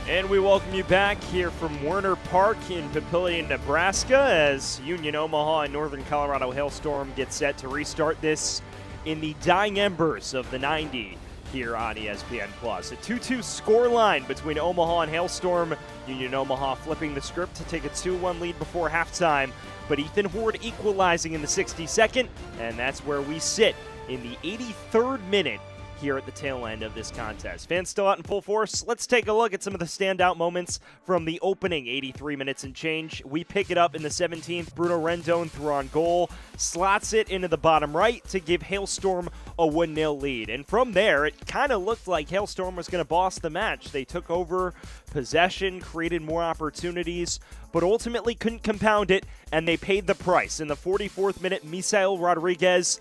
And we welcome you back here from Werner Park in Papillion, Nebraska, as Union Omaha and Northern Colorado Hailstorm get set to restart this in the dying embers of the 90 here on ESPN+. A 2-2 scoreline between Omaha and Hailstorm. Union Omaha flipping the script to take a 2-1 lead before halftime, but Ethan Horde equalizing in the 62nd, and that's where we sit in the 83rd minute here at the tail end of this contest. Fans still out in full force. Let's take a look at some of the standout moments from the opening 83 minutes and change. We pick it up in the 17th. Bruno Rendon threw on goal, slots it into the bottom right to give Hailstorm a 1-0 lead. And from there, it kind of looked like Hailstorm was going to boss the match. They took over possession, created more opportunities, but ultimately couldn't compound it, and they paid the price. In the 44th minute, Misael Rodriguez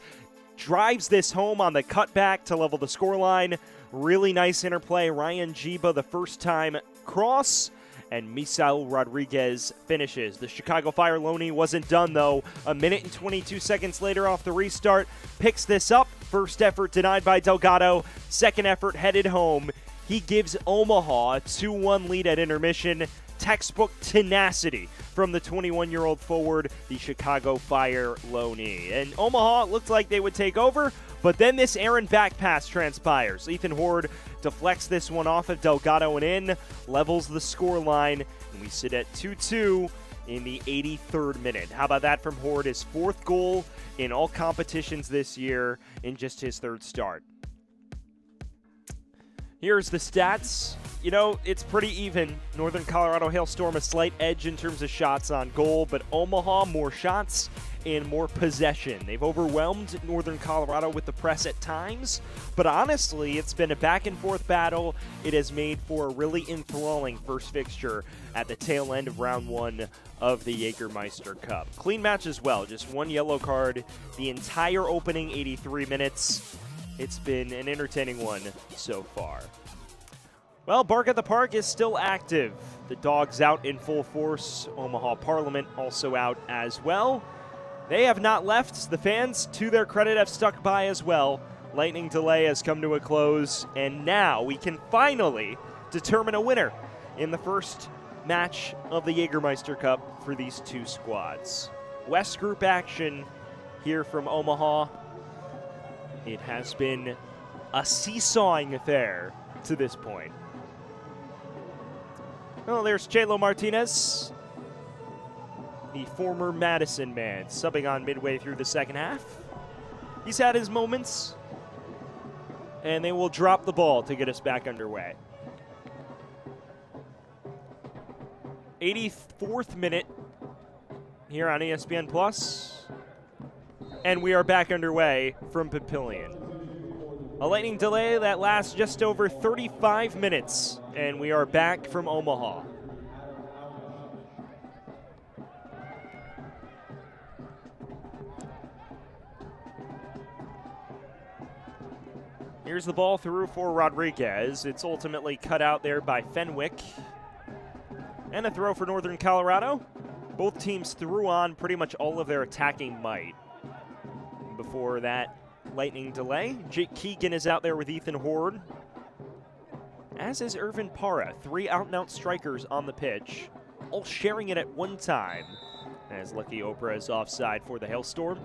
drives this home on the cutback to level the scoreline. Really nice interplay. Ryan Jiba, the first-time cross, and Misael Rodriguez finishes. The Chicago Fire Loney wasn't done, though. A minute and 22 seconds later off the restart, picks this up. First effort denied by Delgado. Second effort headed home. He gives Omaha a 2-1 lead at intermission. Textbook tenacity from the 21-year-old forward, the Chicago Fire Loney. And Omaha looked like they would take over, but then this errant back pass transpires. Ethan Horde deflects this one off of Delgado and in, levels the scoreline, and we sit at 2-2 in the 83rd minute. How about that from Horde? His fourth goal in all competitions this year in just his third start. Here's the stats. You know, it's pretty even. Northern Colorado Hailstorm a slight edge in terms of shots on goal, but Omaha more shots and more possession. They've overwhelmed Northern Colorado with the press at times, but honestly, it's been a back-and-forth battle. It has made for a really enthralling first fixture at the tail end of round one of the Jagermeister Cup. Clean match as well, just one yellow card the entire opening 83 minutes. It's been an entertaining one so far. Well, Bark at the Park is still active. The Dogs out in full force. Omaha Parliament also out as well. They have not left. The fans, to their credit, have stuck by as well. Lightning delay has come to a close, and now we can finally determine a winner in the first match of the Jägermeister Cup for these two squads. West Group action here from Omaha. It has been a seesawing affair to this point. Well, there's Chelo Martinez, the former Madison man, subbing on midway through the second half. He's had his moments, and they will drop the ball to get us back underway. 84th minute here on ESPN+, and we are back underway from Papillion. A lightning delay that lasts just over 35 minutes, and we are back from Omaha. Here's the ball through for Rodriguez. It's ultimately cut out there by Fenwick. And a throw for Northern Colorado. Both teams threw on pretty much all of their attacking might. Before that lightning delay, Jake Keegan is out there with Ethan Horde, as is Irvin Parra. Three out-and-out strikers on the pitch, all sharing it at one time, as Lucky Oprah is offside for the Hailstorm.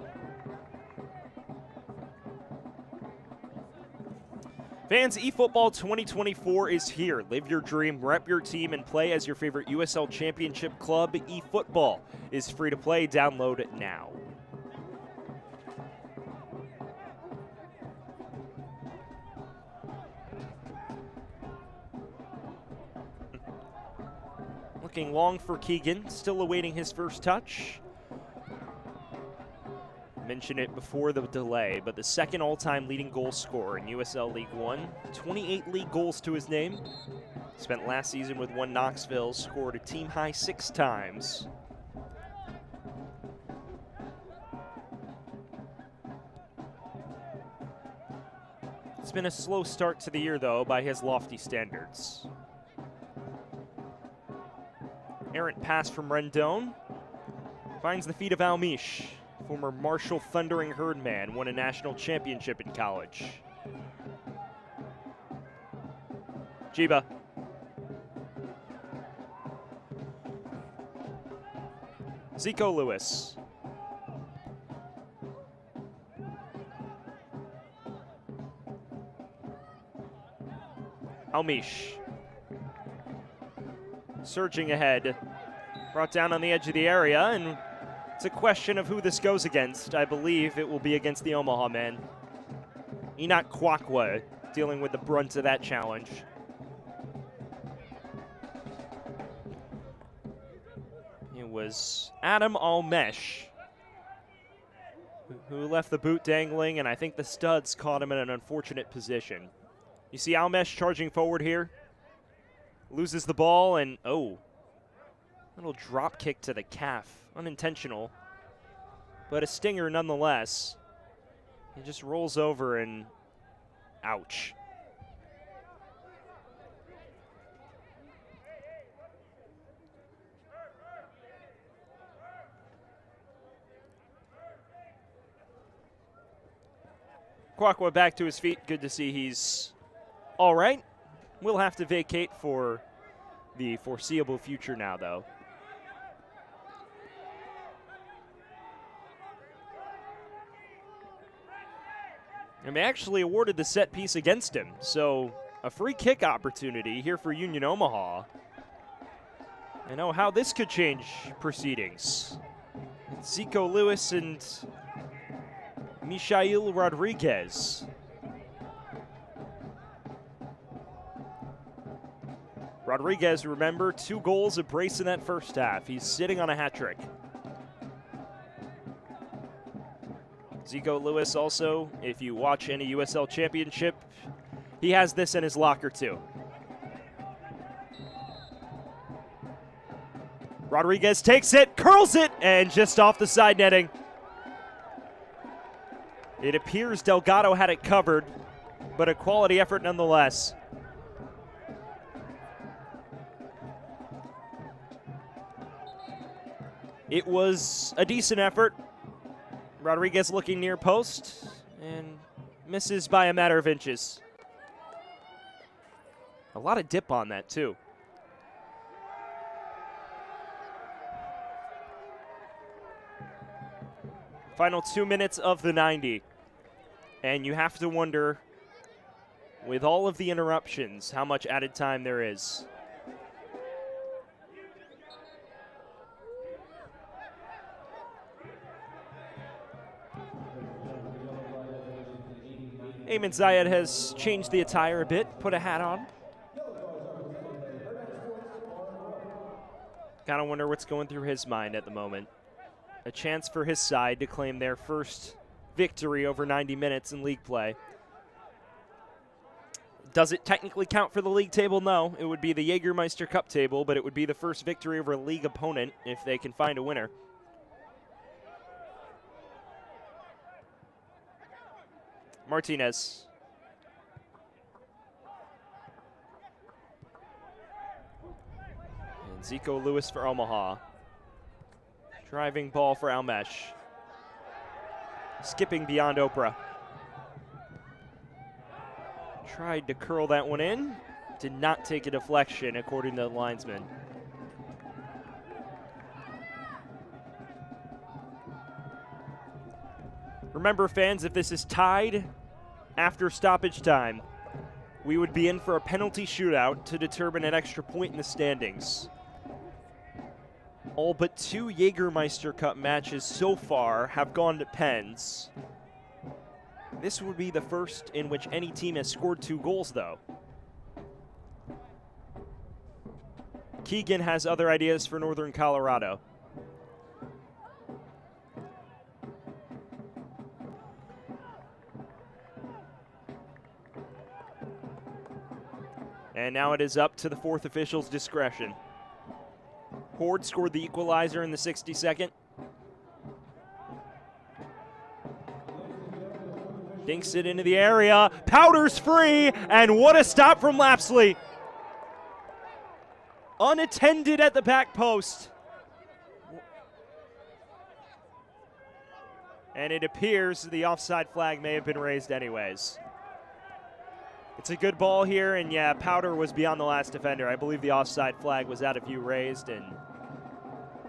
Fans, eFootball 2024 is here. Live your dream, rep your team, and play as your favorite USL Championship club. eFootball is free to play. Download it now. Looking long for Keegan, still awaiting his first touch. Mentioned it before the delay, but the second all-time leading goal scorer in USL League One. 28 league goals to his name. Spent last season with one Knoxville, scored a team-high 6 times. It's been a slow start to the year, though, by his lofty standards. Errant pass from Rendon. Finds the feet of Almish. Former Marshall Thundering Herd man, won a national championship in college. Jiba. Zico Lewis. Almish. Surging ahead. Brought down on the edge of the area, and it's a question of who this goes against. I believe it will be against the Omaha man. Enoch Kwakwa dealing with the brunt of that challenge. It was Adam Almesh who left the boot dangling, and I think the studs caught him in an unfortunate position. You see Almesh charging forward here. Loses the ball, and oh, little drop kick to the calf. Unintentional, but a stinger nonetheless. He just rolls over and ouch. Kwakwa back to his feet. Good to see he's all right. We'll have to vacate for the foreseeable future now, though. And they actually awarded the set piece against him, so a free kick opportunity here for Union Omaha. I know how this could change proceedings. Zico Lewis and Michael Rodriguez. Rodriguez, remember, 2 goals, a brace in that first half. He's sitting on a hat trick. Zico Lewis also, if you watch any USL Championship, he has this in his locker too. Rodriguez takes it, curls it, and just off the side netting. It appears Delgado had it covered, but a quality effort nonetheless. It was a decent effort. Rodriguez looking near post and misses by a matter of inches. A lot of dip on that too. Final 2 minutes of the 90. And you have to wonder, with all of the interruptions, how much added time there is. Ayman Zayed has changed the attire a bit, put a hat on. Kind of wonder what's going through his mind at the moment. A chance for his side to claim their first victory over 90 minutes in league play. Does it technically count for the league table? No. It would be the Jagermeister Cup table, but it would be the first victory over a league opponent if they can find a winner. Martinez. And Zico Lewis for Omaha. Driving ball for Almesh. Skipping beyond Oprah. Tried to curl that one in. Did not take a deflection, according to the linesman. Remember, fans, if this is tied after stoppage time, we would be in for a penalty shootout to determine an extra point in the standings. All but 2 Jägermeister Cup matches so far have gone to pens. This would be the first in which any team has scored 2 goals, though. Keegan has other ideas for Northern Colorado. And now it is up to the 4th official's discretion. Horde scored the equalizer in the 62nd. Dinks it into the area. Powder's free, and what a stop from Lapsley. Unattended at the back post. And it appears the offside flag may have been raised anyways. It's a good ball here, and yeah, Powder was beyond the last defender. I believe the offside flag was out of view raised and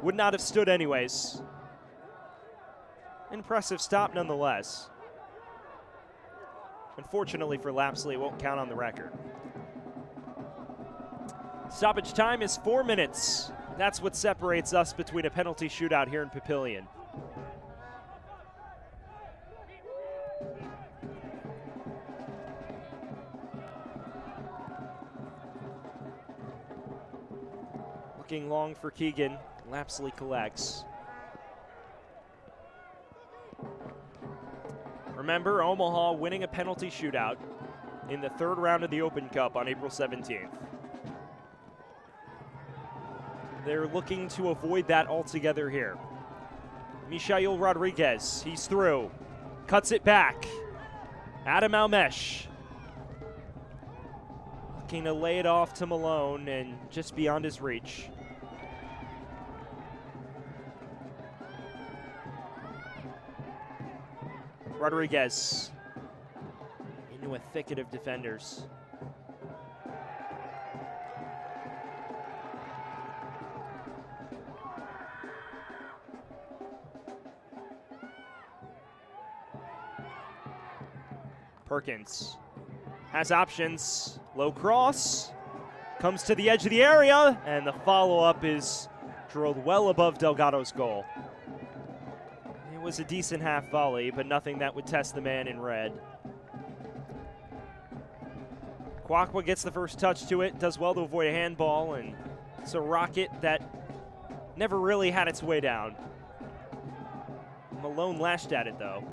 would not have stood anyways. Impressive stop nonetheless. Unfortunately for Lapsley, it won't count on the record. Stoppage time is 4 minutes. That's what separates us between a penalty shootout here in Papillion. Looking long for Keegan. Lapsley collects. Remember, Omaha winning a penalty shootout in the third round of the Open Cup on April 17th. They're looking to avoid that altogether here. Mishael Rodriguez, he's through. Cuts it back. Adam Almesh. Looking to lay it off to Malone and just beyond his reach. Rodriguez into a thicket of defenders. Perkins has options. Low cross. Comes to the edge of the area, and the follow-up is drilled well above Delgado's goal. It was a decent half volley, but nothing that would test the man in red. Kwakwa gets the first touch to it, does well to avoid a handball, and it's a rocket that never really had its way down. Malone lashed at it, though.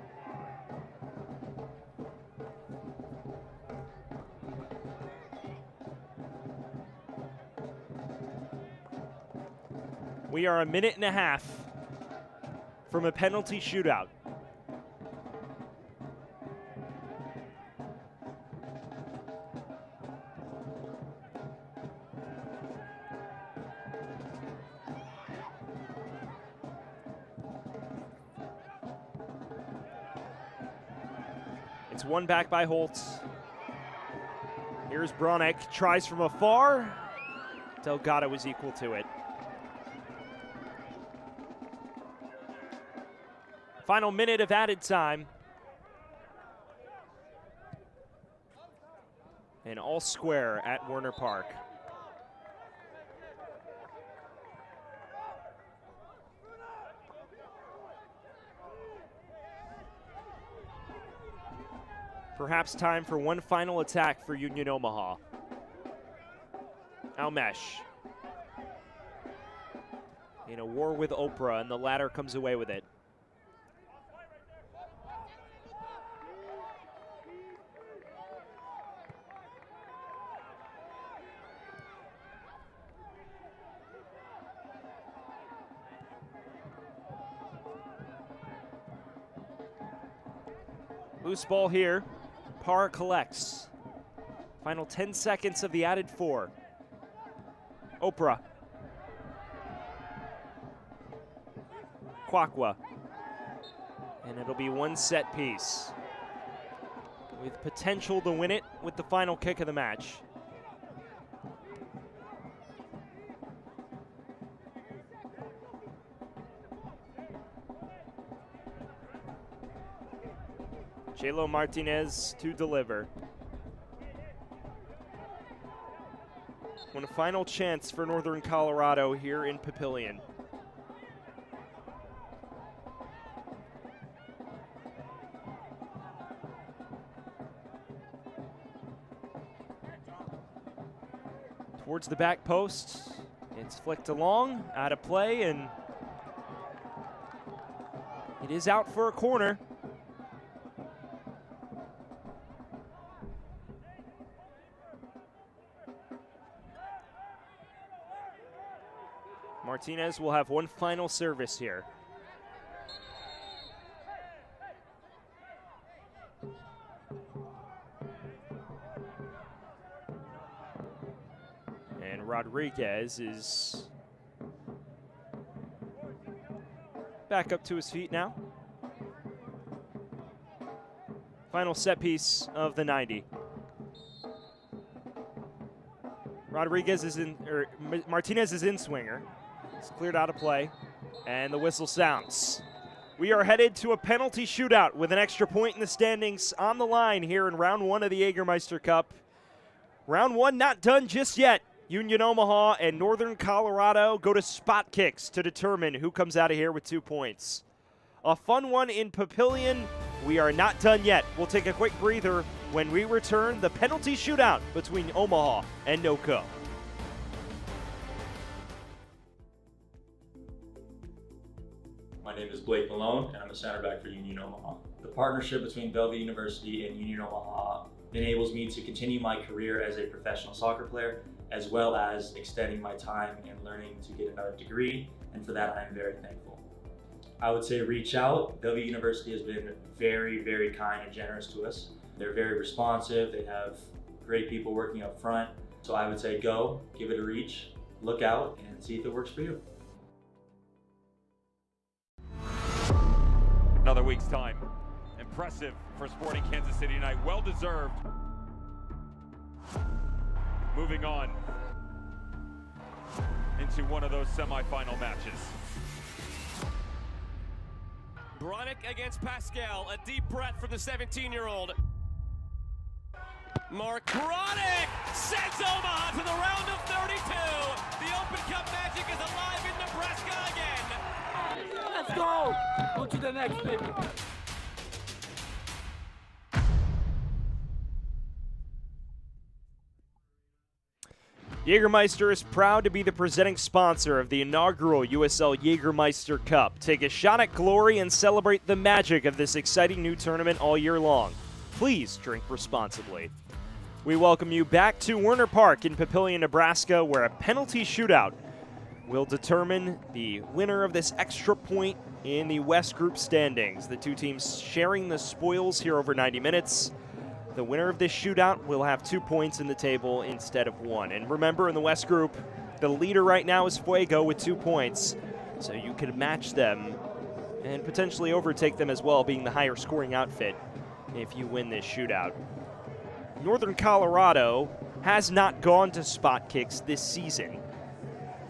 We are a minute and a half from a penalty shootout. It's won back by Holtz. Here's Bronek, tries from afar. Delgado was equal to it. Final minute of added time. And all square at Werner Park. Perhaps time for one final attack for Union Omaha. Almesh. In a war with Oprah, and the latter comes away with it. Loose ball here. Parr collects. Final 10 seconds of the added 4. Oprah. Kwakwa. And it'll be one set piece, with potential to win it with the final kick of the match. J-Lo Martinez to deliver. One final chance for Northern Colorado here in Papillion. Towards the back post. It's flicked along, out of play, and it is out for a corner. Martinez will have one final service here. Rodriguez is back up to his feet now. Final set piece of the 90. Rodriguez is in, or Martinez is in swinger. It's cleared out of play, and the whistle sounds. We are headed to a penalty shootout with an extra point in the standings on the line here in round 1 of the Jägermeister Cup. Round 1 not done just yet. Union Omaha and Northern Colorado go to spot kicks to determine who comes out of here with 2 points. A fun one in Papillion. We are not done yet. We'll take a quick breather when we return. The penalty shootout between Omaha and NoCo. My name is Blake Malone, and I'm a center back for Union Omaha. The partnership between Bellevue University and Union Omaha enables me to continue my career as a professional soccer player, as well as extending my time and learning to get another degree, and for that I'm very thankful. I would say reach out. Bellevue University has been very, very kind and generous to us. They're very responsive, they have great people working up front, so I would say go, give it a reach, look out, and see if it works for you. Another week's time. Impressive for Sporting Kansas City tonight. Well deserved. Moving on into one of those semifinal matches. Bronick against Pascal. A deep breath from the 17-year-old. Mark Bronick sends Omaha to the round of 32. The Open Cup magic is alive in Nebraska again. Let's go! Go to the next, baby. Jägermeister is proud to be the presenting sponsor of the inaugural USL Jägermeister Cup. Take a shot at glory and celebrate the magic of this exciting new tournament all year long. Please drink responsibly. We welcome you back to Werner Park in Papillion, Nebraska, where a penalty shootout will determine the winner of this extra point in the West Group standings. The two teams sharing the spoils here over 90 minutes. The winner of this shootout will have 2 points in the table instead of 1. And remember, in the West Group, the leader right now is Fuego with 2 points. So you could match them and potentially overtake them as well, being the higher scoring outfit if you win this shootout. Northern Colorado has not gone to spot kicks this season.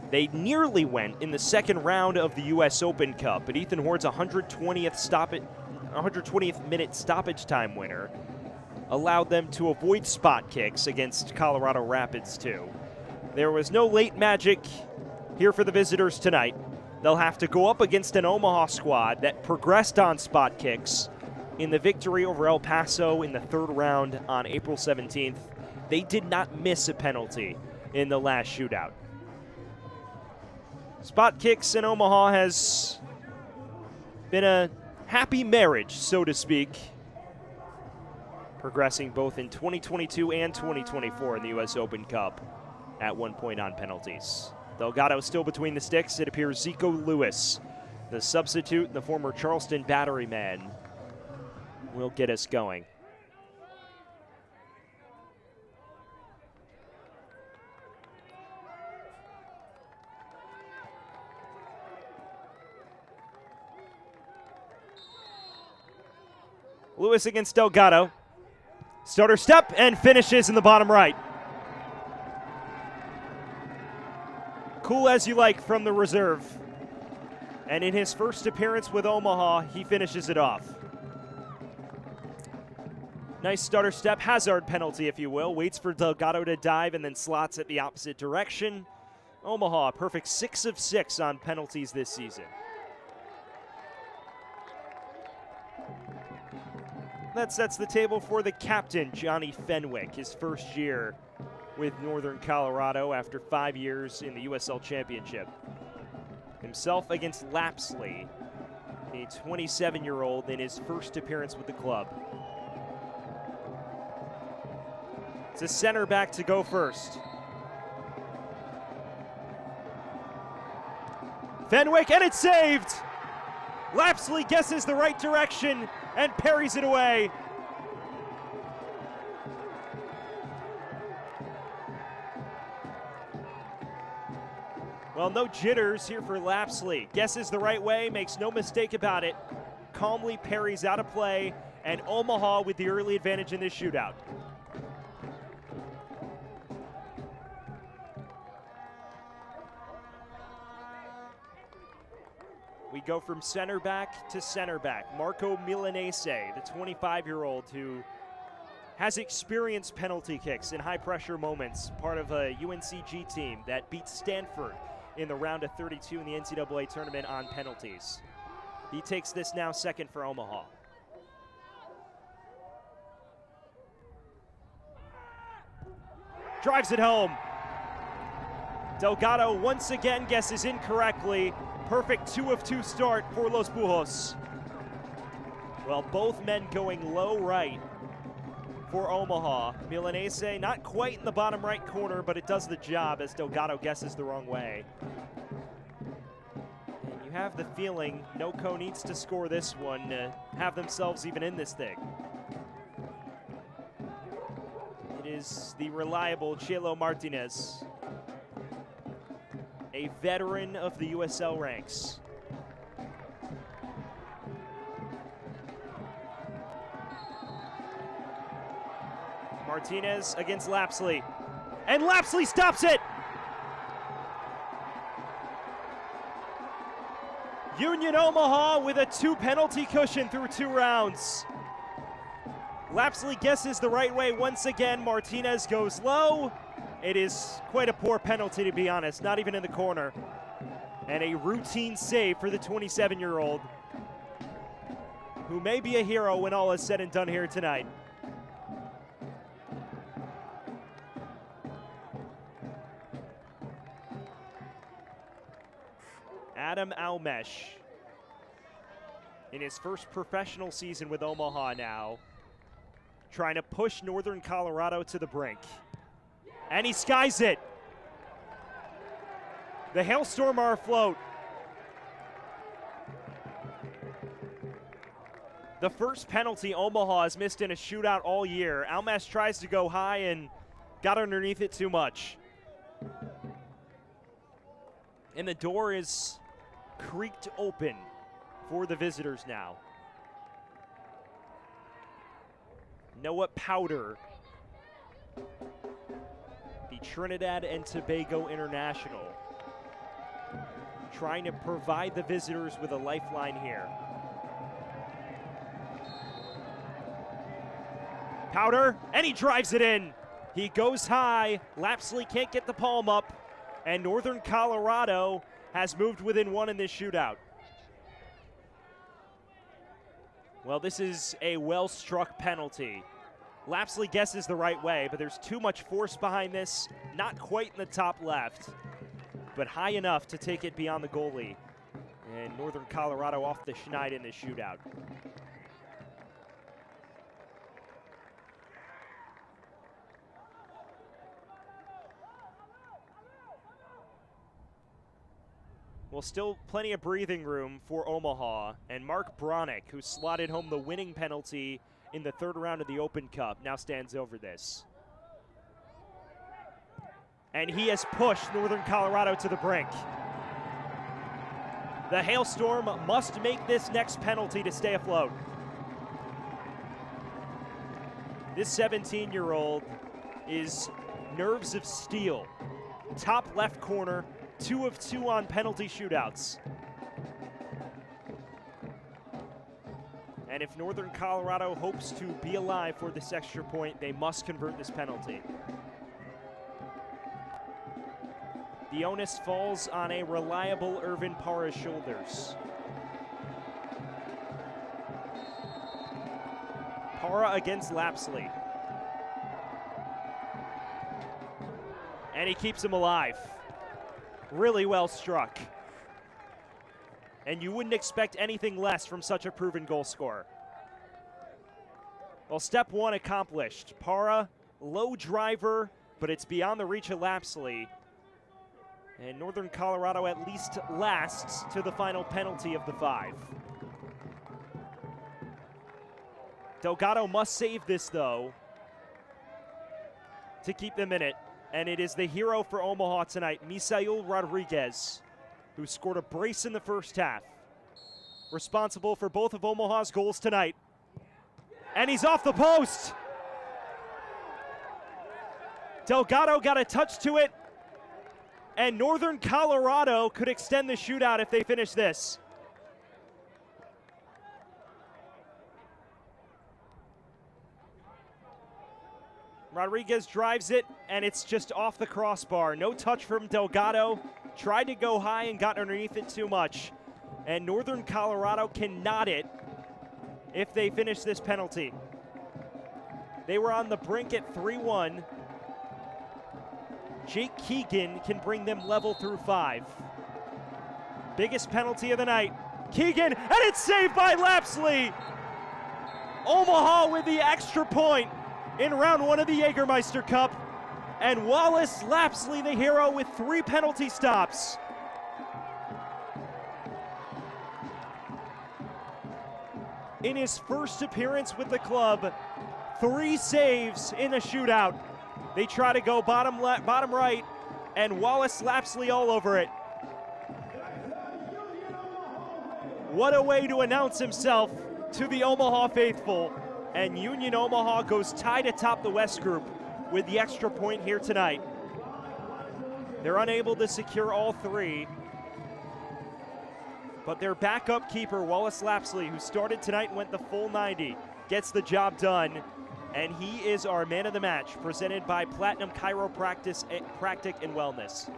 They nearly went in the second round of the U.S. Open Cup, but Ethan Hord's 120th minute stoppage time winner allowed them to avoid spot kicks against Colorado Rapids too. There was no late magic here for the visitors tonight. They'll have to go up against an Omaha squad that progressed on spot kicks in the victory over El Paso in the third round on April 17th. They did not miss a penalty in the last shootout. Spot kicks in Omaha has been a happy marriage, so to speak, progressing both in 2022 and 2024 in the U.S. Open Cup at 1 point on penalties. Delgado still between the sticks. It appears Zico Lewis, the substitute and the former Charleston Battery man, will get us going. Lewis against Delgado. Starter step and finishes in the bottom right. Cool as you like from the reserve. And in his first appearance with Omaha, he finishes it off. Nice starter step, hazard penalty if you will. Waits for Delgado to dive and then slots it the opposite direction. Omaha, perfect 6 of 6 on penalties this season. That sets the table for the captain, Johnny Fenwick, his first year with Northern Colorado after 5 years in the USL Championship. Himself against Lapsley, a 27-year-old in his first appearance with the club. It's a center back to go first. Fenwick, and it's saved! Lapsley guesses the right direction and parries it away. Well, no jitters here for Lapsley. Guesses the right way, makes no mistake about it. Calmly parries out of play, and Omaha with the early advantage in this shootout. We go from center back to center back. Marco Milanese, the 25-year-old who has experienced penalty kicks in high-pressure moments, part of a UNCG team that beat Stanford in the round of 32 in the NCAA tournament on penalties. He takes this now second for Omaha. Drives it home. Delgado once again guesses incorrectly. Perfect 2 of 2 start for Los Bujos. Well, both men going low right for Omaha. Milanese not quite in the bottom right corner, but it does the job as Delgado guesses the wrong way. And you have the feeling NOCO needs to score this one to have themselves even in this thing. It is the reliable Chelo Martinez, a veteran of the USL ranks. Martinez against Lapsley, and Lapsley stops it! Union Omaha with a 2 penalty cushion through 2 rounds. Lapsley guesses the right way once again. Martinez goes low. It is quite a poor penalty, to be honest, not even in the corner. And a routine save for the 27-year-old, who may be a hero when all is said and done here tonight. Adam Almesh, in his first professional season with Omaha now, trying to push Northern Colorado to the brink. And he skies it. The Hailstorm are afloat. The first penalty Omaha has missed in a shootout all year. Almesh tries to go high and got underneath it too much. And the door is creaked open for the visitors now. Noah Powder, the Trinidad and Tobago international, trying to provide the visitors with a lifeline here. Powder, and he drives it in. He goes high. Lapsley can't get the palm up, and Northern Colorado has moved within 1 in this shootout. Well, this is a well-struck penalty. Lapsley guesses the right way, but there's too much force behind this. Not quite in the top left, but high enough to take it beyond the goalie. And Northern Colorado off the schneid in this shootout. Well, still plenty of breathing room for Omaha, and Mark Bronick, who slotted home the winning penalty in the 3rd round of the Open Cup, now stands over this. And he has pushed Northern Colorado to the brink. The Hailstorm must make this next penalty to stay afloat. This 17-year-old is nerves of steel. Top left corner, 2 of 2 on penalty shootouts. And if Northern Colorado hopes to be alive for this extra point, they must convert this penalty. The onus falls on a reliable Irvin Parra's shoulders. Parra against Lapsley. And he keeps him alive. Really well struck. And you wouldn't expect anything less from such a proven goal scorer. Well, step 1 accomplished. Parra, low driver, but it's beyond the reach of Lapsley. And Northern Colorado at least lasts to the final penalty of the 5. Delgado must save this, though, to keep them in it. And it is the hero for Omaha tonight, Misael Rodriguez, who scored a brace in the first half. Responsible for both of Omaha's goals tonight. And he's off the post. Delgado got a touch to it. And Northern Colorado could extend the shootout if they finish this. Rodriguez drives it, and it's just off the crossbar. No touch from Delgado. Tried to go high and got underneath it too much. And Northern Colorado can knot it if they finish this penalty. They were on the brink at 3-1. Jake Keegan can bring them level through 5. Biggest penalty of the night. Keegan, and it's saved by Lapsley. Omaha with the extra point in round 1 of the Jägermeister Cup. And Wallace Lapsley, the hero, with 3 penalty stops. In his first appearance with the club, 3 saves in a shootout. They try to go bottom right, and Wallace Lapsley all over it. What a way to announce himself to the Omaha faithful. And Union Omaha goes tied atop the West Group with the extra point here tonight. They're unable to secure all 3. But their backup keeper, Wallace Lapsley, who started tonight and went the full 90, gets the job done. And he is our man of the match, presented by Platinum Chiropractic and Wellness.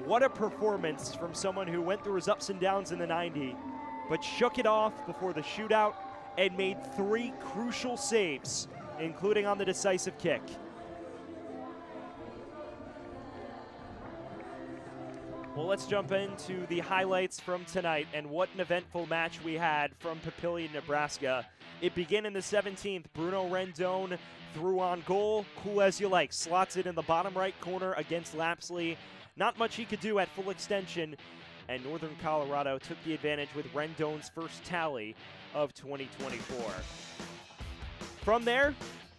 What a performance from someone who went through his ups and downs in the 90, but shook it off before the shootout and made 3 crucial saves, including on the decisive kick. Well, let's jump into the highlights from tonight and what an eventful match we had from Papillion, Nebraska. It began in the 17th. Bruno Rendon threw on goal. Cool as you like. Slots it in the bottom right corner against Lapsley. Not much he could do at full extension. And Northern Colorado took the advantage with Rendon's first tally of 2024. From there,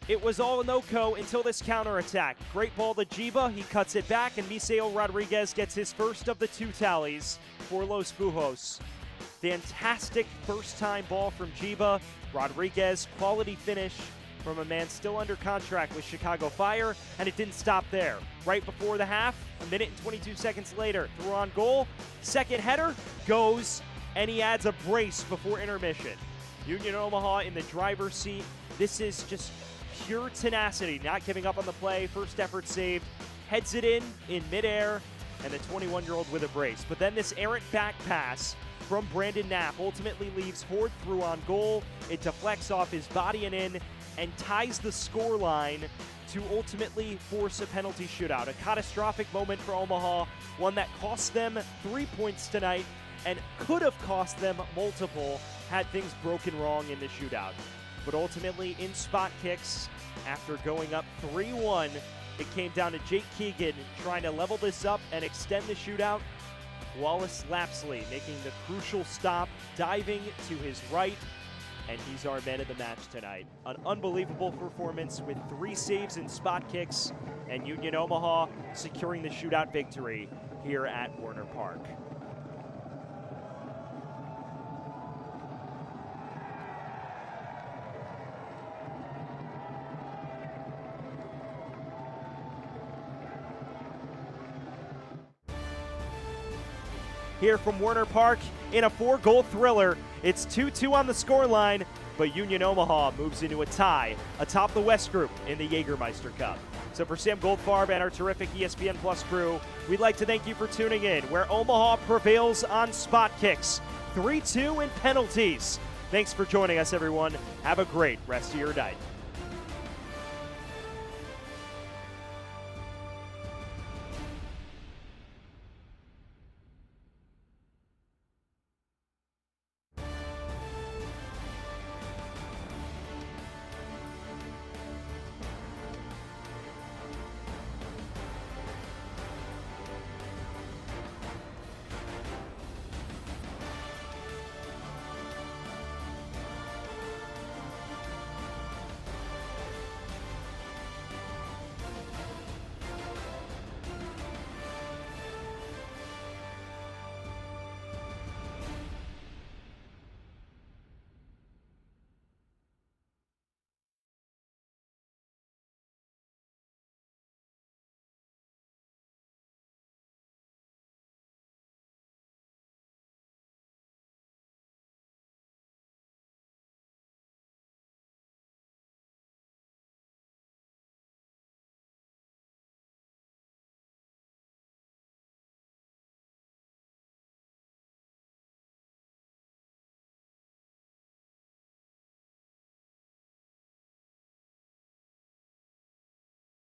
it was all no-co until this counterattack. Great ball to Jiba. He cuts it back, and Misael Rodriguez gets his first of the 2 tallies for Los Fujos. Fantastic first-time ball from Jiba. Rodriguez, quality finish from a man still under contract with Chicago Fire, and it didn't stop there. Right before the half, a minute and 22 seconds later, threw on goal. Second header goes, and he adds a brace before intermission. Union Omaha in the driver's seat. This is just pure tenacity, not giving up on the play. First effort saved, heads it in midair, and the 21-year-old with a brace. But then this errant back pass from Brandon Knapp ultimately leaves Horde through on goal. It deflects off his body and in, and ties the score line to ultimately force a penalty shootout. A catastrophic moment for Omaha, one that cost them 3 points tonight and could have cost them multiple had things broken wrong in the shootout. But ultimately, in spot kicks, after going up 3-1, it came down to Jake Keegan trying to level this up and extend the shootout. Wallace Lapsley making the crucial stop, diving to his right, and he's our man of the match tonight. An unbelievable performance with 3 saves and spot kicks, and Union Omaha securing the shootout victory here at Werner Park. Here from Werner Park in a 4-goal thriller. It's 2-2 on the scoreline, but Union Omaha moves into a tie atop the West Group in the Jägermeister Cup. So for Sam Goldfarb and our terrific ESPN Plus crew, we'd like to thank you for tuning in, where Omaha prevails on spot kicks, 3-2 in penalties. Thanks for joining us, everyone. Have a great rest of your night.